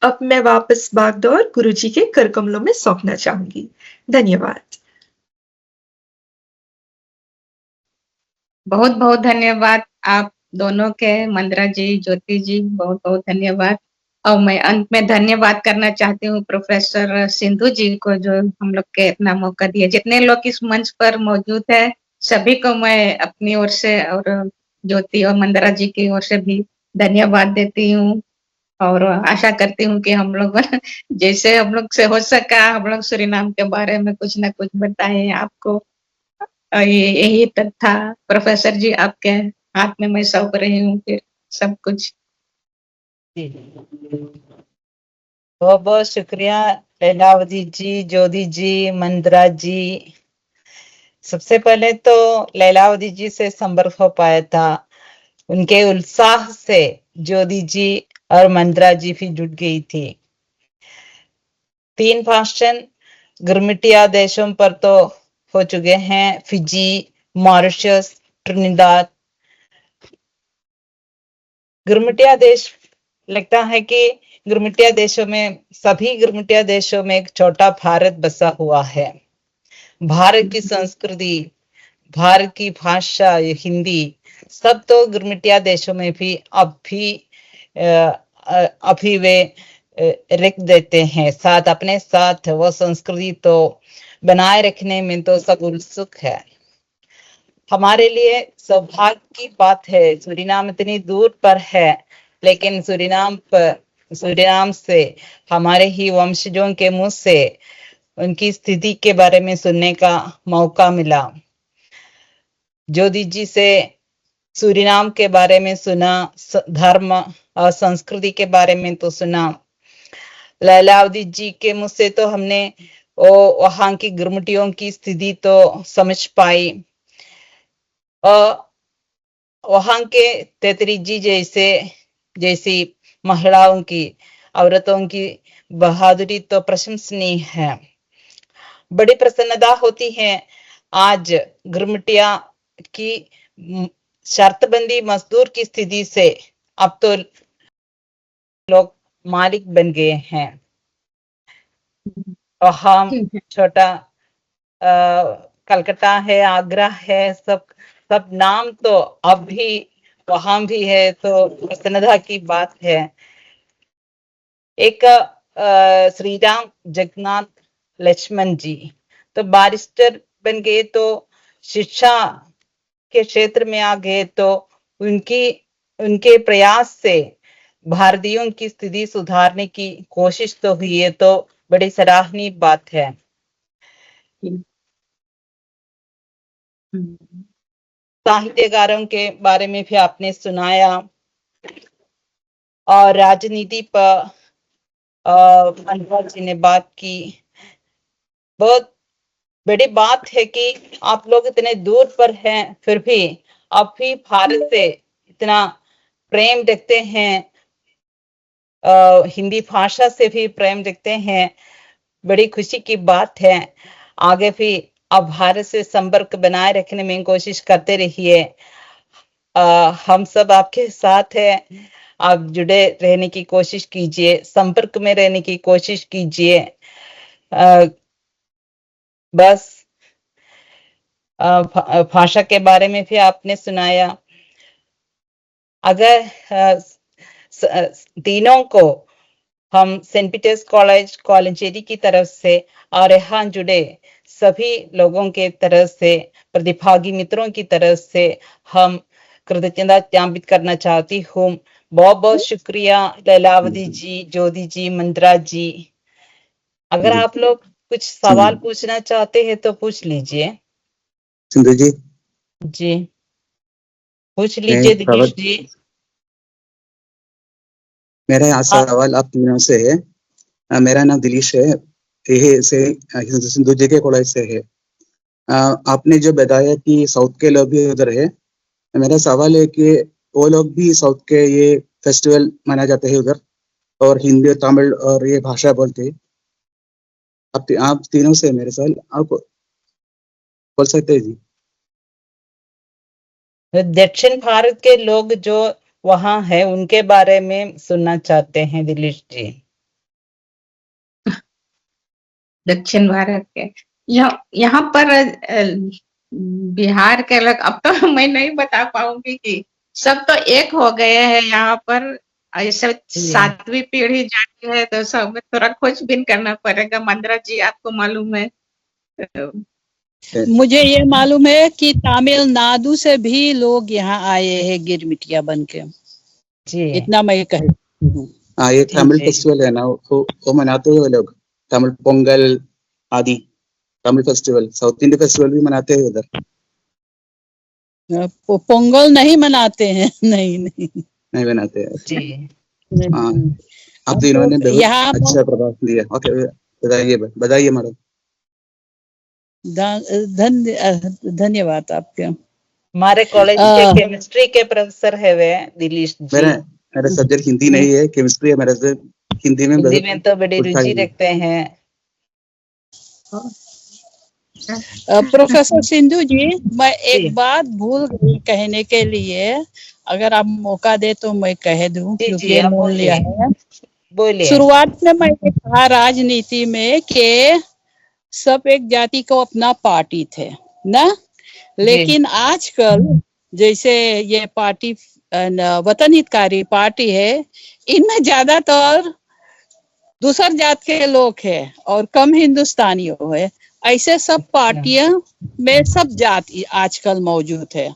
अब मैं वापस बागडोर गुरुजी के कर कमलों में सौंपना चाहूंगी। धन्यवाद। बहुत बहुत धन्यवाद आप दोनों के, मंदरा जी, ज्योति जी, बहुत बहुत धन्यवाद। और मैं अंत में धन्यवाद करना चाहती हूँ प्रोफेसर सिंधु जी को, जो हम लोग के इतना मौका दिए। जितने लोग इस मंच पर मौजूद है सभी को मैं अपनी ओर से और ज्योति और मंदरा जी की ओर से भी धन्यवाद देती हूँ। और आशा करती हूँ कि हम लोग जैसे हम लोग से हो सका हम लोग सूरीनाम के बारे में कुछ ना कुछ बताएं आपको। यही तक था। प्रोफेसर जी आपके हाथ में मैं सौंप रही हूँ फिर सब कुछ। बहुत बहुत शुक्रिया लैलावती जी, ज्योति जी, मंदरा जी। सबसे पहले तो लैलावती जी से संपर्क हो पाया था, उनके उत्साह से ज्योति जी और मंदरा जी भी जुट गई थी। 3 भाषण गिरमिटिया देशों पर तो हो चुके हैं, फिजी, मॉरिशस, ट्रिनिडाद। गिरमिटिया देश, लगता है कि गिरमिटिया देशों में, सभी गिरमिटिया देशों में एक छोटा भारत बसा हुआ है। भारत की संस्कृति, भारत की भाषा, हिंदी, सब तो गिरमिटिया देशों में भी अभी वे रख देते हैं साथ, अपने साथ वो संस्कृति तो बनाए रखने में तो सब उत्सुक है। हमारे लिए सौभाग्य की बात है, सूरीनाम इतनी दूर पर है, लेकिन सूरीनाम से हमारे ही वंशजों के मुंह से उनकी स्थिति के बारे में सुनने का मौका मिला। ज्योति जी से सूरीनाम के बारे में सुना, धर्म और संस्कृति के बारे में तो सुना। लैलावती जी के मुंह से तो हमने वहां की गिरमिटियों की स्थिति तो समझ पाई। और वहां के तेतरी जी जैसी महिलाओं की औरतों की बहादुरी तो प्रशंसनीय है। बड़ी प्रसन्नता होती है आज गिरमिटिया की शर्तबंदी मजदूर की स्थिति से अब तो लोग मालिक बन गए हैं। वहाँ छोटा कलकत्ता है, आगरा है, सब नाम तो अब भी वहां भी है, तो प्रसन्नता की बात है। एक श्रीराम जगन्नाथ लक्ष्मण जी तो बैरिस्टर बन गए, तो शिक्षा के क्षेत्र में आ गए, तो उनके प्रयास से भारतीयों की स्थिति सुधारने की कोशिश तो हुई है, तो बड़ी सराहनीय बात है। साहित्यकारों के बारे में भी आपने सुनाया और राजनीति पर मनोहर जी ने बात की। बहुत बड़ी बात है कि आप लोग इतने दूर पर हैं, फिर भी आप भी भारत से इतना प्रेम रखते हैं, हिंदी भाषा से भी प्रेम रखते हैं। बड़ी खुशी की बात है। आगे भी आप भारत से संपर्क बनाए रखने में कोशिश करते रहिए। हम सब आपके साथ हैं। आप जुड़े रहने की कोशिश कीजिए, संपर्क में रहने की कोशिश कीजिए। बस भाषा के बारे में भी आपने सुनाया। अगर तीनों को हम सेंट पीटर्स कॉलेज कॉलेजेरी की तरफ से और यहाँ जुड़े सभी लोगों के तरफ से, प्रतिभागी मित्रों की तरफ से हम कृतज्ञता ज्ञापित करना चाहती हूँ। बहुत बहुत शुक्रिया लैलावती जी, ज्योति जी, मंत्रा जी। अगर आप लोग कुछ सवाल पूछना चाहते हैं तो पूछ लीजिए। सिंधु जी जी पूछ लीजिए दिनेश जी। मेरा यहाँ सवाल आप तीनों से है। मेरा नाम दिलीश है, ये से सिंधु जी के कॉलेज से है। आपने जो बताया कि साउथ के लोग भी उधर है, मेरा सवाल है कि वो लोग भी साउथ के ये फेस्टिवल मनाए जाते हैं उधर, और हिंदी, तमिल और ये भाषा बोलते हैं। आप तीनों से मेरे सवाल आप बोल सकते हैं जी। दक्षिण भारत के लोग जो वहां है उनके बारे में सुनना चाहते हैं दिलीश जी। दक्षिण भारत के यहाँ पर बिहार के लोग, अब तो मैं नहीं बता पाऊंगी कि सब तो एक हो गए हैं यहाँ पर। ऐसे 7वीं पीढ़ी जाती है तो सब थोड़ा खोजबीन करना पड़ेगा। मंद्रा जी आपको मालूम है? मुझे ये मालूम है कि तमिलनाडु से भी लोग यहाँ आए हैं गिरमिटिया बन के जी। इतना मैं कहती हूँ। ये तमिल फेस्टिवल है ना, वो मनाते हैं वो लोग, तमिल पोंगल आदि Tamil festival. South Indian festival भी मनाते हैं उधर। पोंगल नहीं मनाते हैं। नहीं मनाते हैं जी। हाँ, आप तीनों ने बहुत अच्छा प्रभाव दिया। ओके, बताइए मैडम। धन्यवाद आपके। हमारे कॉलेज के केमिस्ट्री के प्रोफेसर है वे दिलीश जी। मेरा सब्जेक्ट हिंदी नहीं है, केमिस्ट्री है मेरा। हिंदी में तो बड़ी रुचि रखते हैं। प्रोफेसर सिंधु जी, मैं एक बात भूल गई कहने के लिए, अगर आप मौका दे तो मैं कह दूं, क्योंकि मूल्य है। बोलिए। शुरुआत में मैंने कहा राजनीति में कि सब एक जाति को अपना पार्टी थे ना, लेकिन आजकल जैसे ये पार्टी वतन हितकारी पार्टी है, इनमें ज्यादातर दूसर जात के लोग हैं और कम हिंदुस्तानियों है। ऐसे सब पार्टियां में सब जात आजकल मौजूद है।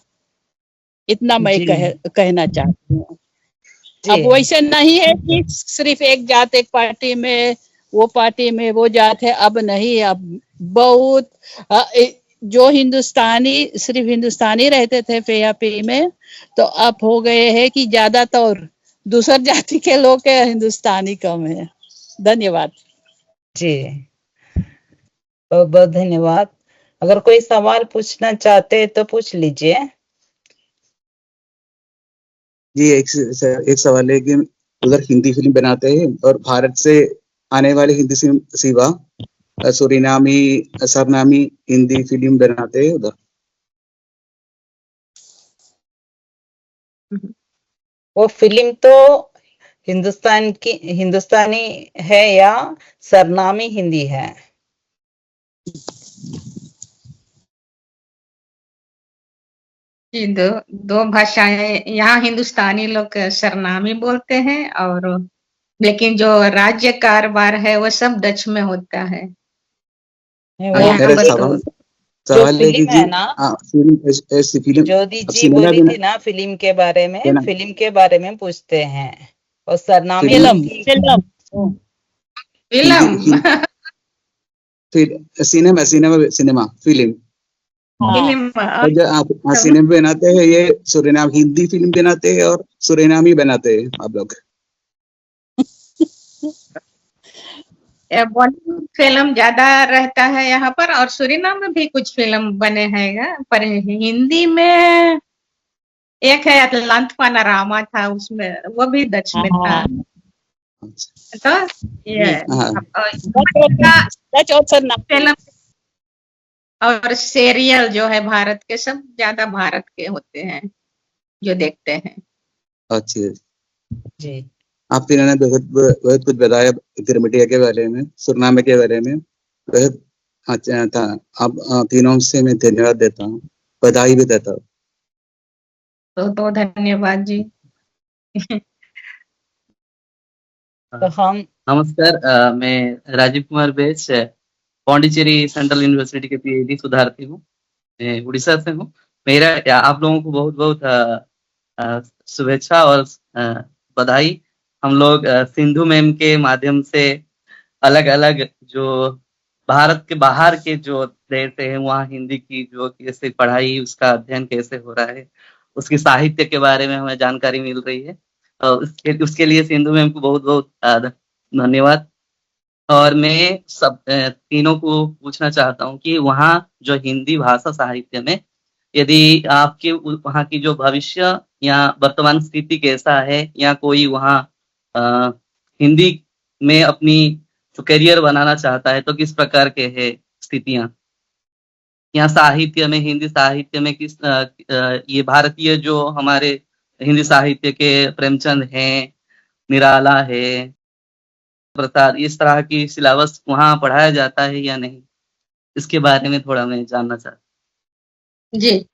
इतना मैं कहना चाहती हूँ। अब वैसे नहीं है कि सिर्फ एक जात एक पार्टी में, वो पार्टी में वो जात है। अब नहीं, अब बहुत जो हिंदुस्तानी सिर्फ हिंदुस्तानी रहते थे पीआईपी में, तो अब हो गए हैं कि ज्यादातर दूसर जाति के लोग है, हिंदुस्तानी कम है। धन्यवाद जी, बहुत बहुत धन्यवाद। अगर कोई सवाल पूछना चाहते हैं तो पूछ लीजिए। जी, एक सवाल है कि उधर हिंदी फिल्म बनाते हैं, और भारत से आने वाले हिंदी सिवा सूरीनामी, सरनामी हिंदी फिल्म बनाते हैं उधर। वो फिल्म तो हिंदुस्तानी है या सरनामी हिंदी है? जी, दो भाषाएं यहाँ हिंदुस्तानी लोग सरनामी बोलते हैं, और लेकिन जो राज्य कारोबार है वो सब डच में होता है। नहीं, और वो यहाँ मेरा पर तो सवाल जो सवाल है कि फिल्म जी है ना, ऐसी फिल्म ज्योति अब जी सिनेमा बोली भी थी ना फिल्म के बारे में, ना फिल्म के बारे में पूछते हैं, और Sarnami film Hindi film Hindi film फिर सिनेमा फिल्म, हाँ फिल्म और जो आप सिनेमा बनाते हैं ये सूरीनाम हिंदी फिल्म बनाते हैं और सूरीनामी बनाते हैं आप लोग? बॉलीवुड फिल्म ज्यादा रहता है यहाँ पर, और सूरीनाम में भी कुछ फिल्म बने हैं, पर हिंदी में एक है अटलांट पानारामा था, उसमें वो भी डच में था। हाँ तो ये हाँ डच और सरनामी फिल्म और सीरियल जो है भारत के, सब ज्यादा भारत के होते हैं जो देखते हैं। अच्छी। जी। आप तीनों ने बहुत बहुत कुछ बताया गिरमिटिया के बारे में, सुरनामे के बारे में, बहुत अच्छा था। आप तीनों से मैं धन्यवाद देता हूँ, बधाई भी देता हूँ। तो धन्यवाद जी। तो हम नमस्कार, मैं राजीव कुमार बेच पौंडीचेरी सेंट्रल यूनिवर्सिटी के पीएचडी शोधार्थी हूँ। मैं उड़ीसा से हूँ। मेरा आप लोगों को बहुत बहुत शुभेच्छा और बधाई। हम लोग सिंधु मैम के माध्यम से अलग अलग जो भारत के बाहर के जो देश है वहाँ हिंदी की जो कैसे पढ़ाई, उसका अध्ययन कैसे हो रहा है, उसके साहित्य के बारे में हमें जानकारी मिल रही है। और उसके लिए सिंधु मैम को बहुत बहुत धन्यवाद। और मैं सब तीनों को पूछना चाहता हूँ कि वहाँ जो हिंदी भाषा साहित्य में यदि आपके वहाँ की जो भविष्य या वर्तमान स्थिति कैसा है, या कोई वहाँ हिंदी में अपनी जो करियर बनाना चाहता है तो किस प्रकार के है स्थितियाँ, या साहित्य में, हिंदी साहित्य में किस ये भारतीय जो हमारे हिंदी साहित्य के प्रेमचंद हैं, निराला है, प्रसाद, इस तरह की सिलेबस वहाँ पढ़ाया जाता है या नहीं, इसके बारे में थोड़ा मैं जानना चाहता। जी,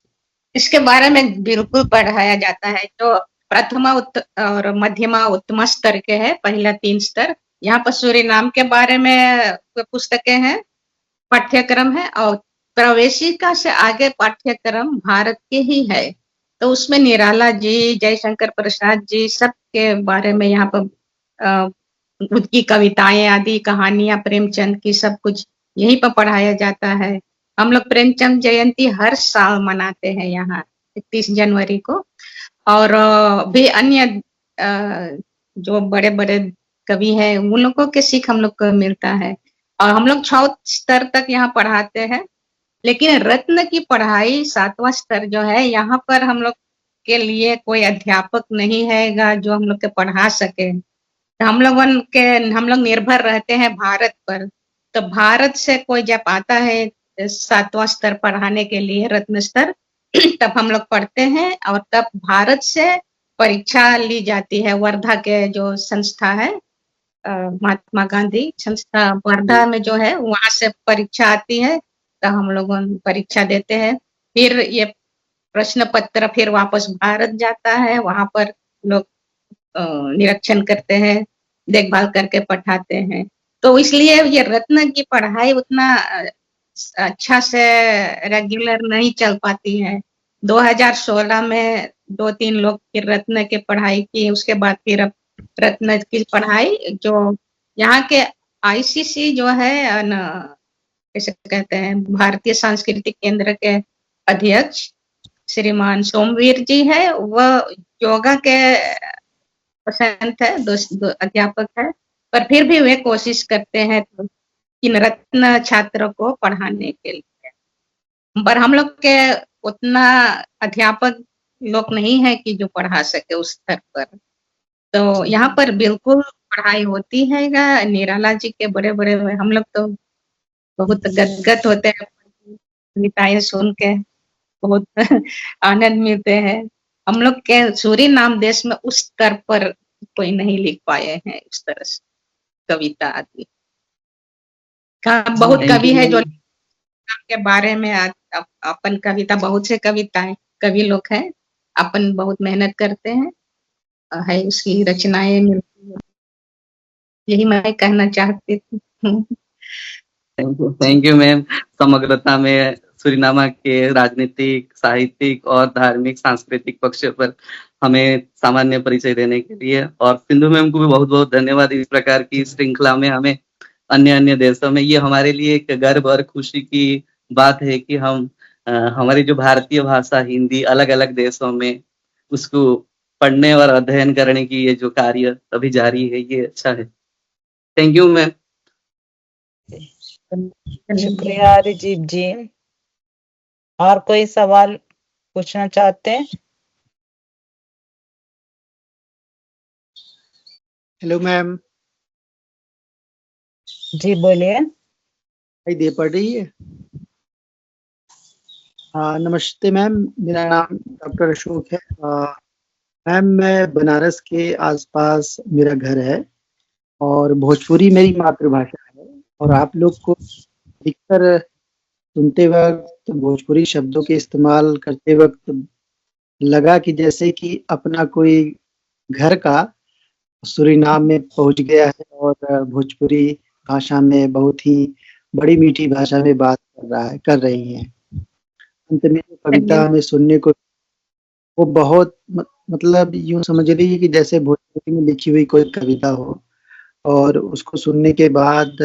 इसके बारे में बिल्कुल पढ़ाया जाता है। जो प्रथमा और मध्यमा उत्तम स्तर के है, पहला 3 स्तर, यहाँ पर सूरीनाम के बारे में पुस्तकें हैं, पाठ्यक्रम है, और प्रवेशिका से आगे पाठ्यक्रम भारत के ही है। तो उसमें निराला जी, जयशंकर प्रसाद जी, सब के बारे में यहाँ पर उनकी कविताएं आदि कहानियां, प्रेमचंद की, सब कुछ यहीं पर पढ़ाया जाता है। हम लोग प्रेमचंद जयंती हर साल मनाते हैं यहाँ 31 जनवरी को। और भी अन्य जो बड़े बड़े कवि हैं उन लोगों के सीख हम लोग को मिलता है। और हम लोग 6 स्तर तक यहाँ पढ़ाते हैं, लेकिन रत्न की पढ़ाई 7वां स्तर जो है, यहाँ पर हम लोग के लिए कोई अध्यापक नहीं है जो हम लोग के पढ़ा सके। हम लोग निर्भर रहते हैं भारत पर। तो भारत से कोई जब आता है 7वां स्तर पढ़ाने के लिए, रत्न स्तर, तब हम लोग पढ़ते हैं, और तब भारत से परीक्षा ली जाती है। वर्धा के जो संस्था है, महात्मा गांधी संस्था वर्धा में जो है, वहां से परीक्षा आती है, तो हम लोग परीक्षा देते हैं। फिर ये प्रश्न पत्र फिर वापस भारत जाता है, वहां पर लोग निरीक्षण करते हैं, देखभाल करके पढ़ाते हैं। तो इसलिए ये रत्न की पढ़ाई उतना अच्छा से रेगुलर नहीं चल पाती है। 2016 में 2-3 लोग फिर रत्न की पढ़ाई की, उसके बाद फिर अब रत्न की पढ़ाई जो यहाँ के आईसीसी जो है न, कैसे कहते हैं, भारतीय सांस्कृतिक केंद्र के अध्यक्ष श्रीमान सोमवीर जी है, वह योगा के पसंद है, दो अध्यापक है, पर फिर भी वे कोशिश करते हैं इन रत्न छात्रों को पढ़ाने के लिए। पर हम लोग के उतना अध्यापक लोग नहीं है कि जो पढ़ा सके उस स्तर पर। तो यहाँ पर बिल्कुल पढ़ाई होती है। निराला जी के बड़े-बड़े हम लोग तो बहुत गदगद होते हैं कविताएँ सुन के, बहुत आनंद मिलते हैं। हम लोग के सूरीनाम देश में उस स्तर पर कोई नहीं लिख पाए हैं उस तरह से कविता आदि। बहुत Thank कवि you, है जो ma'am. के बारे में अपन कविता बहुत से कविताएं कवि लोग हैं, अपन बहुत मेहनत करते हैं, है उसकी रचनाएं मिलती है। यही मैं कहना चाहती थी। Thank you ma'am. समग्रता में सूरीनामा के राजनीतिक, साहित्यिक और धार्मिक सांस्कृतिक पक्ष पर हमें सामान्य परिचय देने के लिए, और सिंधु मैम को भी बहुत बहुत धन्यवाद। इस प्रकार की श्रृंखला में हमें अन्य अन्य देशों में, ये हमारे लिए एक गर्व और खुशी की बात है कि हम हमारी जो भारतीय भाषा हिंदी अलग अलग देशों में उसको पढ़ने और अध्ययन करने की ये जो कार्य अभी जारी है, ये अच्छा है। Thank you ma'am. शुक्रिया रिजीव जी। और कोई सवाल पूछना चाहते हैं? Hello ma'am. जी बोलिए। भाई दे पड़ रही है। नमस्ते मैम, मेरा नाम डॉक्टर अशोक है। मैम मैं बनारस के आसपास मेरा घर है और भोजपुरी मेरी मातृभाषा है, और आप लोग को अधिकतर सुनते वक्त भोजपुरी शब्दों के इस्तेमाल करते वक्त लगा कि जैसे कि अपना कोई घर का सूरीनाम में पहुंच गया है और भोजपुरी भाषा में बहुत ही बड़ी मीठी भाषा में बात कर रही हैं। अंत में जो कविता हमें सुनने को वो बहुत मतलब यूं समझ लीजिए कि जैसे भोजपुरी में लिखी हुई कोई कविता हो, और उसको सुनने के बाद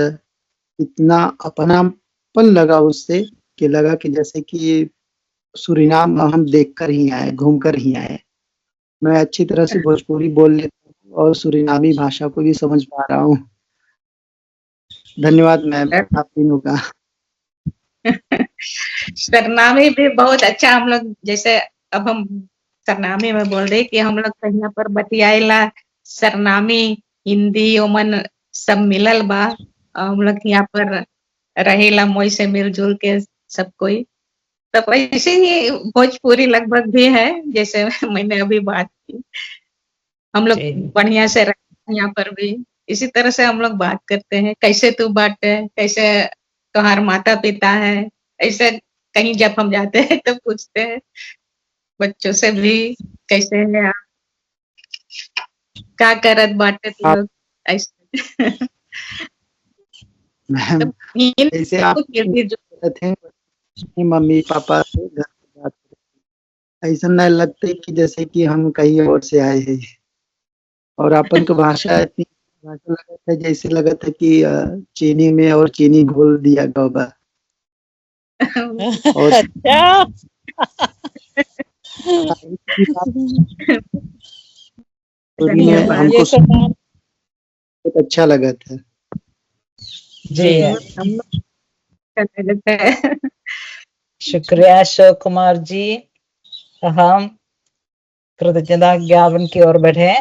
इतना अपनापन लगा उससे कि लगा कि जैसे कि सूरीनाम हम देखकर ही आए, घूमकर ही आए। मैं अच्छी तरह से भोजपुरी बोल लेता हूँ और सूरीनामी भाषा को भी समझ पा रहा हूँ। धन्यवाद मैम आप तीनों का। सरनामे भी बहुत अच्छा हम लोग, जैसे अब हम सरनामे में बोल रहे कि हम लोग कहीं पर बतियाएला सरनामी हिंदी ओमन सब मिलल बा। हम लोग यहाँ पर रहेला मोई से मिलजुल के सब कोई, तब ऐसे ही भोजपुरी लगभग भी है जैसे मैंने अभी बात की। हम लोग बढ़िया से यहाँ पर भी इसी तरह से हम लोग बात करते हैं, कैसे तू बाटे, कैसे तुम्हार माता पिता है, ऐसे कहीं जब हम जाते हैं तो पूछते हैं बच्चों से भी, कैसे है आप, क्या करत बाटे तू लोग, ऐसे। मैम जैसे आप थे मम्मी पापा से घर पे बात करते, ऐसा नहीं लगता कि जैसे कि हम कहीं और से आए हैं, और अपन को भाषा इतनी भाषा लगा था जैसे लगा था कि चीनी में और चीनी घोल दिया गया। और अच्छा हमको बहुत अच्छा लगा था। जी लगता है। शुक्रिया अशोक कुमार जी। हम कृतज्ञता ज्ञापन की ओर बढ़े।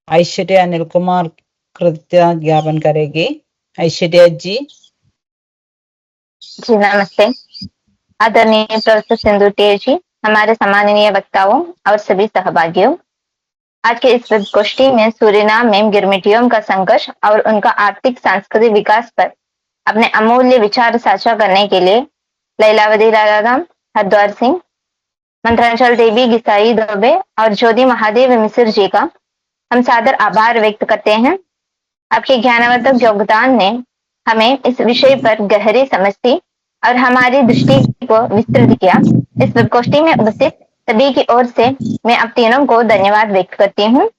ऐश्वर्या अनिल कुमार कृतज्ञता ज्ञापन करेगी। ऐश्वर्या जी। जी नमस्ते। आदरणीय प्रोफेसर सिंधु टी जी, हमारे सम्माननीय वक्ताओं और सभी सहभागियों, आज के इस वेब गोष्ठी में सूरीनाम में गिरमिटियों का संघर्ष और उनका आर्थिक सांस्कृतिक विकास पर अपने अमूल्य विचार साझा करने के लिए लैलावती राजाराम, हरद्वार सिंह, मंत्रांचल देवी गिसाई दुबे और ज्योति महादेव मिश्र जी का हम सादर आभार व्यक्त करते हैं। आपके ज्ञानवर्धक योगदान ने हमें इस विषय पर गहरी समझ दी और हमारी दृष्टि को विस्तृत किया। इस वेब गोष्ठी में उपस्थित सभी की ओर से मैं आप तीनों को धन्यवाद व्यक्त करती हूँ।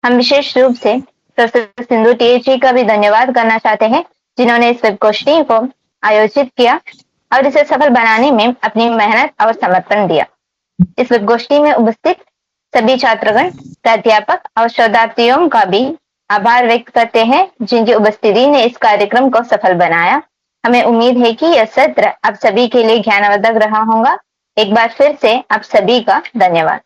हम विशेष रूप से प्रोफेसर सिंधु टी जी का भी धन्यवाद करना चाहते हैं, जिन्होंने इस वेब गोष्ठी को आयोजित किया और इसे सफल बनाने में अपनी मेहनत और समर्पण दिया। इस वेब गोष्ठी में उपस्थित सभी छात्रगण, प्राध्यापक और शोधार्थियों का भी आभार व्यक्त करते हैं, जिनकी उपस्थिति ने इस कार्यक्रम को सफल बनाया। हमें उम्मीद है कि यह सत्र आप सभी के लिए ज्ञानवर्धक रहा होगा। एक बार फिर से आप सभी का धन्यवाद।